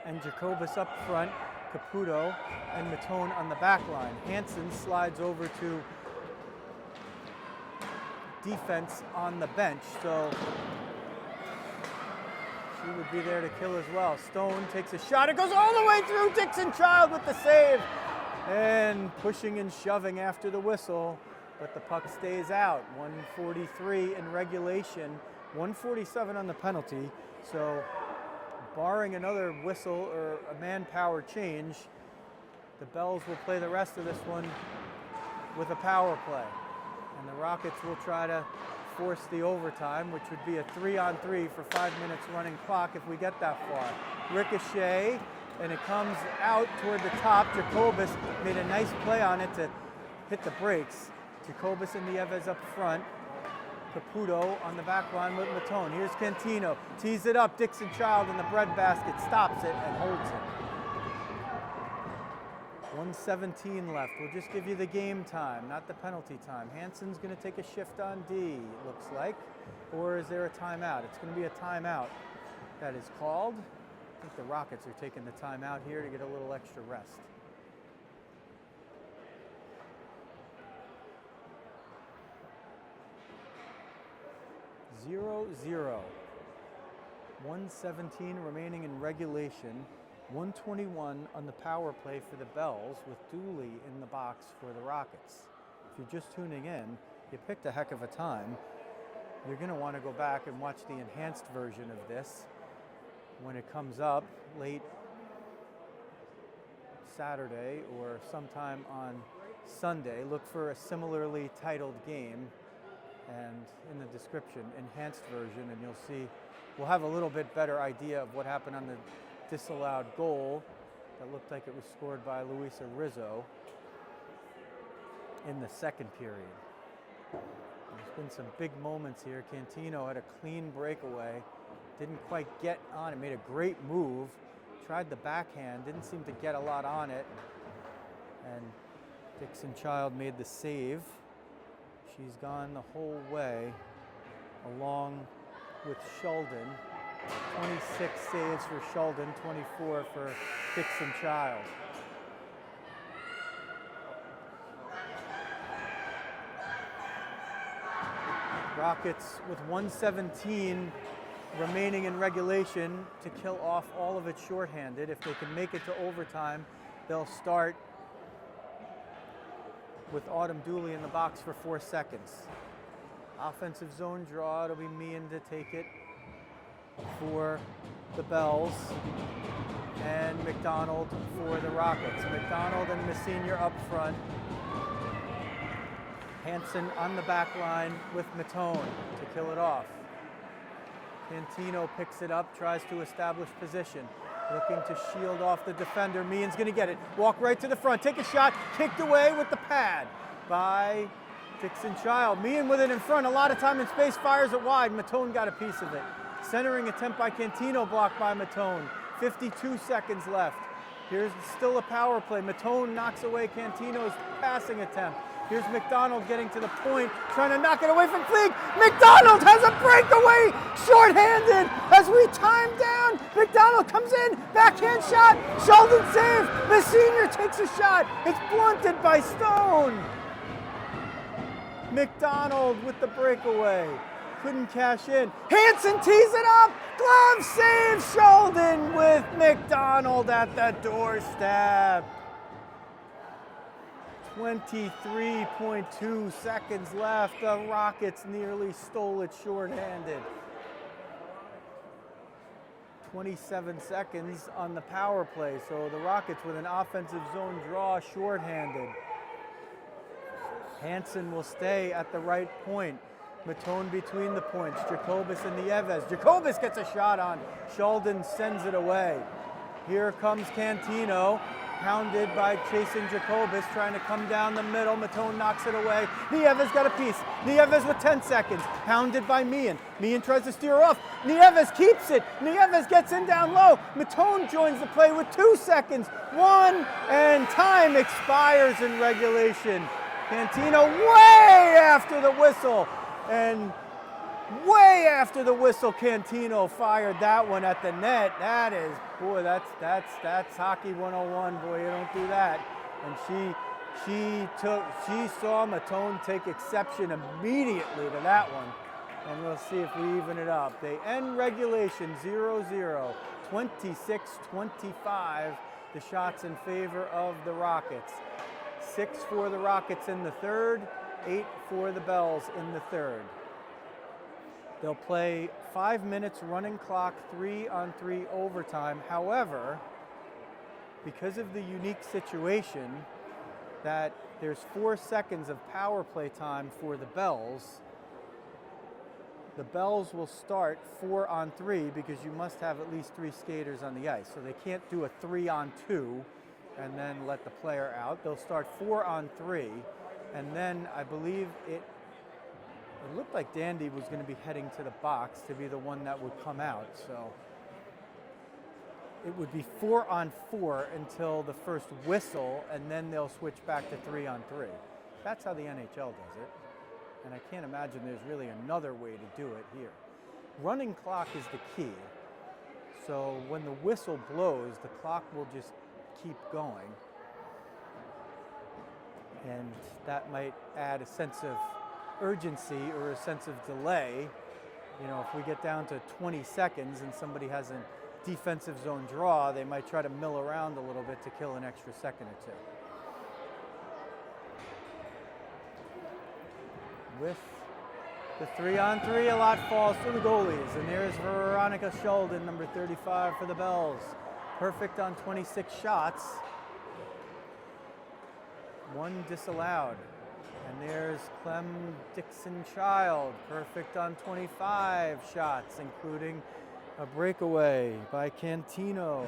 and Jacobus up front, Caputo and Matone on the back line. Hansen slides over to defense on the bench, so she would be there to kill as well. Stone takes a shot. It goes all the way through. Dixon Child with the save. And pushing and shoving after the whistle, but the puck stays out. 1:43 in regulation, 1:47 on the penalty. So barring another whistle or a manpower change, the Bells will play the rest of this one with a power play. And the Rockets will try to force the overtime, which would be a 3-on-3 for 5 minutes running clock if we get that far. Ricochet, and it comes out toward the top. Jacobus made a nice play on it to hit the brakes. Jacobus and Nieves up front. Caputo on the back line with Matone. Here's Cantino. Tees it up. Dixon Child in the breadbasket. Stops it and holds it. 1:17 left. We'll just give you the game time, not the penalty time. Hansen's going to take a shift on D, it looks like. Or is there a timeout? It's going to be a timeout that is called. I think the Rockets are taking the timeout here to get a little extra rest. Zero, 1:17 remaining in regulation. 1:21 on the power play for the Bells with Dooley in the box for the Rockets. If you're just tuning in, you picked a heck of a time. You're going to want to go back and watch the enhanced version of this when it comes up late Saturday or sometime on Sunday. Look for a similarly titled game and in the description, enhanced version, and you'll see, we'll have a little bit better idea of what happened on the disallowed goal that looked like it was scored by Luisa Rizzo in the second period. There's been some big moments here. Cantino had a clean breakaway, didn't quite get on it, made a great move, tried the backhand, didn't seem to get a lot on it, and Dixon Child made the save. She's gone the whole way along with Sheldon. 26 saves for Sheldon, 24 for Dixon Child. Rockets with 1:17 remaining in regulation to kill off all of it shorthanded. If they can make it to overtime, they'll start with Autumn Dooley in the box for 4 seconds. Offensive zone draw, it'll be Meehan to take it for the Bells, and McDonald for the Rockets. McDonald and Messina up front. Hansen on the back line with Matone to kill it off. Cantino picks it up, tries to establish position, looking to shield off the defender. Meehan's going to get it. Walk right to the front, take a shot, kicked away with the pad by Dixon Child. Meehan with it in front, a lot of time and space, fires it wide. Matone got a piece of it. Centering attempt by Cantino, blocked by Matone. 52 seconds left. Here's still a power play. Matone knocks away Cantino's passing attempt. Here's McDonald getting to the point, trying to knock it away from Fleek. McDonald has a breakaway, shorthanded as we time down. McDonald comes in, backhand shot, Sheldon save. Messina takes a shot. It's blunted by Stone. McDonald with the breakaway. Couldn't cash in. Hansen tees it up. Glove save. Sheldon with McDonald at the doorstep. 23.2 seconds left. The Rockets nearly stole it shorthanded. 27 seconds on the power play. So the Rockets with an offensive zone draw shorthanded. Hansen will stay at the right point. Matone between the points. Jacobus and Nieves. Jacobus gets a shot on. Sheldon sends it away. Here comes Cantino, hounded by chasing Jacobus, trying to come down the middle. Matone knocks it away. Nieves got a piece. Nieves with 10 seconds, hounded by Meehan. Meehan tries to steer off. Nieves keeps it. Nieves gets in down low. Matone joins the play with 2 seconds. 1, and time expires in regulation. Cantino way after the whistle. And way after the whistle, Cantino fired that one at the net. That is, boy, that's hockey 101. Boy, you don't do that. And she She saw Matone take exception immediately to that one. And we'll see if we even it up. They end regulation 0-0, 26-25. The shots in favor of the Rockets. 6 for the Rockets in the third, 8 for the Bells in the third. They'll play 5 minutes running clock, 3-on-3 overtime. However, because of the unique situation that there's 4 seconds of power play time for the Bells will start 4-on-3 because you must have at least 3 skaters on the ice. So they can't do a 3-on-2 and then let the player out. They'll start 4-on-3, and then I believe it looked like Dandy was going to be heading to the box to be the one that would come out. So it would be 4-on-4 until the first whistle, and then they'll switch back to 3-on-3. That's how the NHL does it. And I can't imagine there's really another way to do it here. Running clock is the key. So when the whistle blows, the clock will just keep going. And that might add a sense of urgency or a sense of delay. You know, if we get down to 20 seconds and somebody has a defensive zone draw, they might try to mill around a little bit to kill an extra second or two. With the 3-on-3, a lot falls to the goalies. And there's Veronica Sheldon, number 35 for the Bells. Perfect on 26 shots. 1 disallowed. And there's Clem Dixon-Child, perfect on 25 shots, including a breakaway by Cantino.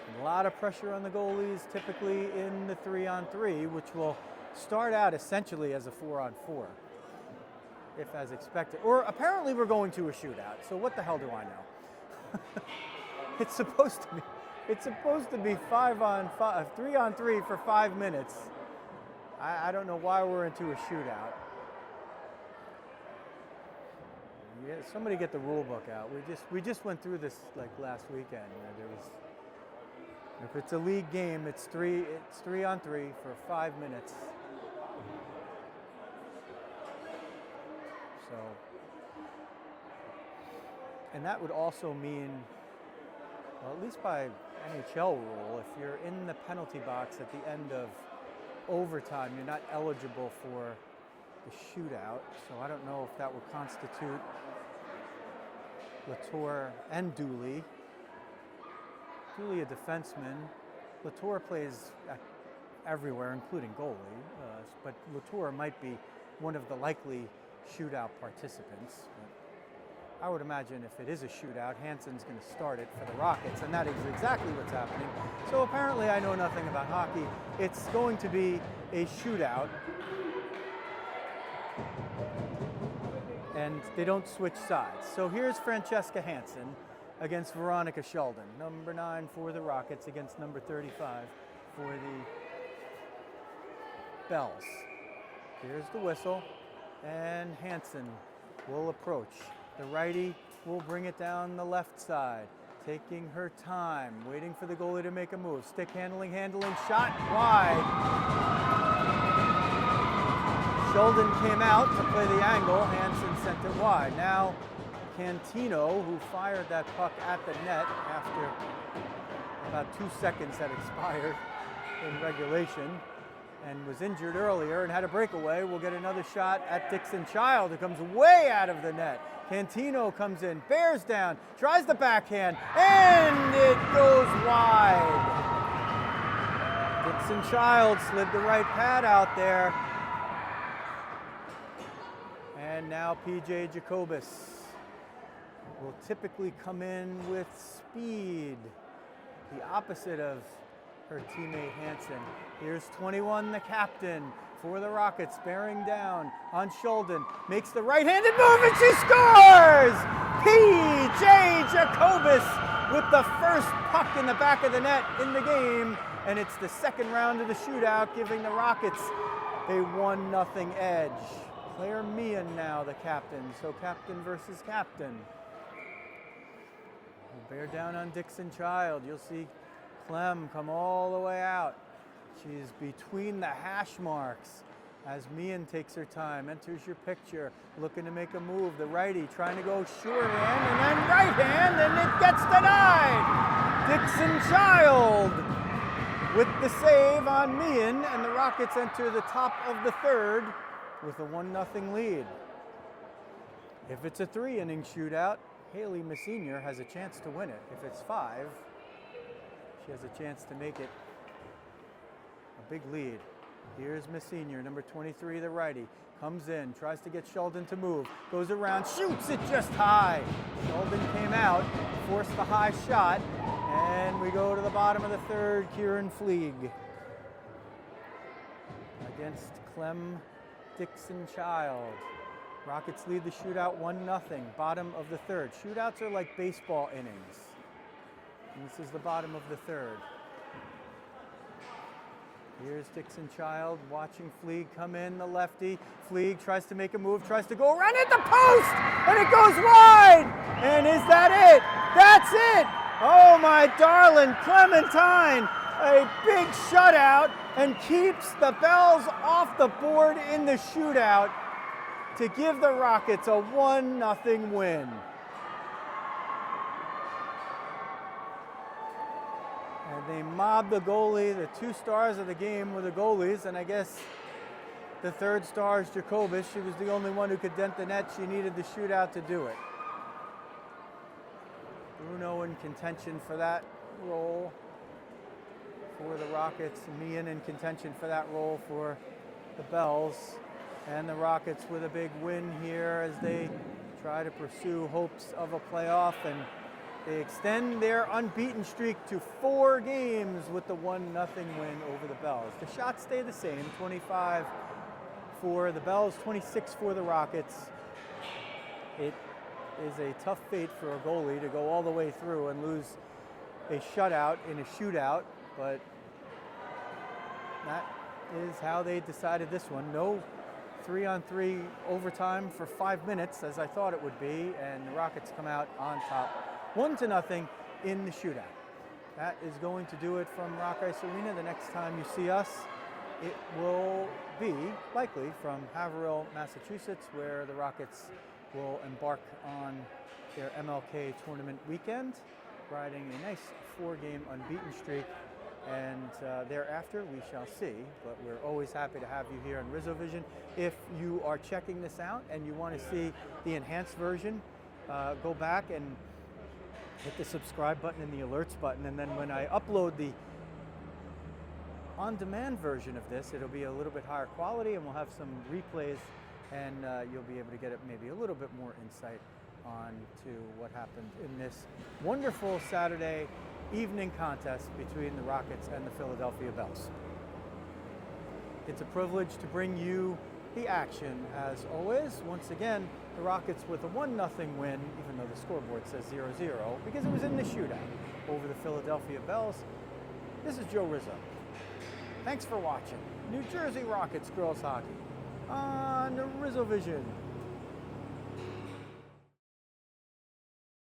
And a lot of pressure on the goalies, typically in the 3-on-3, which will start out essentially as a 4-on-4, if as expected. Or apparently we're going to a shootout, so what the hell do I know? It's supposed to be 5-on-5, 3-on-3 for 5 minutes. I don't know why we're into a shootout. Yeah, somebody get the rule book out. We just went through this like last weekend. There was, if it's a league game, it's 3-on-3 for 5 minutes. So, and that would also mean, well, at least by NHL rule, if you're in the penalty box at the end of overtime, you're not eligible for the shootout. So I don't know if that would constitute Latour and Dooley. Dooley a defenseman. Latour plays everywhere, including goalie, but Latour might be one of the likely shootout participants. I would imagine if it is a shootout, Hansen's going to start it for the Rockets, and that is exactly what's happening. So apparently I know nothing about hockey. It's going to be a shootout, and they don't switch sides. So here's Francesca Hansen against Veronica Sheldon, number 9 for the Rockets against number 35 for the Bells. Here's the whistle, and Hansen will approach. The righty will bring it down the left side, taking her time, waiting for the goalie to make a move. Stick handling, shot wide. Sheldon came out to play the angle. Hansen sent it wide. Now Cantino, who fired that puck at the net after about 2 seconds had expired in regulation and was injured earlier and had a breakaway, will get another shot at Dixon-Child, who comes way out of the net. Cantino comes in, bears down, tries the backhand, and it goes wide. Dixon-Child slid the right pad out there. And now P.J. Jacobus will typically come in with speed, the opposite of her teammate Hansen. Here's 21, the captain for the Rockets, bearing down on Sheldon, makes the right-handed move, and she scores! P.J. Jacobus with the first puck in the back of the net in the game, and it's the second round of the shootout, giving the Rockets a 1-0 edge. Claire Meehan now the captain, so captain versus captain. Bear down on Dixon-Child. You'll see Clem come all the way out. She's between the hash marks as Meehan takes her time, enters your picture, looking to make a move. The righty trying to go shorthand and then right hand, and it gets denied. Dixon Child with the save on Meehan, and the Rockets enter the top of the third with a 1-0 lead. If it's a 3-inning shootout, Haley Messenior has a chance to win it. If it's 5, she has a chance to make it a big lead. Here's Messenior, number 23, the righty. Comes in, tries to get Sheldon to move, goes around, shoots it just high. Sheldon came out, forced the high shot, and we go to the bottom of the third. Kieran Fleeg against Clem Dixon Child. Rockets lead the shootout 1-0, bottom of the third. Shootouts are like baseball innings. And this is the bottom of the third. Here's Dixon Child watching Fleeg come in, the lefty. Fleeg tries to make a move, tries to go around at the post, and it goes wide! And is that it? That's it! Oh my darling Clementine, a big shutout, and keeps the Bells off the board in the shootout to give the Rockets a 1-0 win. And they mobbed the goalie. The 2 stars of the game were the goalies, and I guess the 3rd star is Jacobus. She was the only one who could dent the net. She needed the shootout to do it. Bruno in contention for that role for the Rockets. Meehan in contention for that role for the Bells. And the Rockets with a big win here as they try to pursue hopes of a playoff, and they extend their unbeaten streak to 4 games with the 1-0 win over the Bells. The shots stay the same, 25 for the Bells, 26 for the Rockets. It is a tough fate for a goalie to go all the way through and lose a shutout in a shootout, but that is how they decided this one. No 3-on-3 overtime for 5 minutes, as I thought it would be, and the Rockets come out on top 1-0 in the shootout. That is going to do it from Rock Ice Arena. The next time you see us, it will be likely from Haverhill, Massachusetts, where the Rockets will embark on their MLK tournament weekend, riding a nice 4-game unbeaten streak. And thereafter we shall see, but we're always happy to have you here on Rizzo Vision. If you are checking this out and you want to see the enhanced version, go back and hit the subscribe button and the alerts button, and then when I upload the on-demand version of this, it'll be a little bit higher quality, and we'll have some replays, and you'll be able to get maybe a little bit more insight on to what happened in this wonderful Saturday evening contest between the Rockets and the Philadelphia Bells. It's a privilege to bring you the action as always. Once again, the Rockets with a 1-0 win, even though the scoreboard says 0-0, because it was in the shootout over the Philadelphia Bells. This is Joe Rizzo. Thanks for watching New Jersey Rockets girls hockey on Rizzo Vision.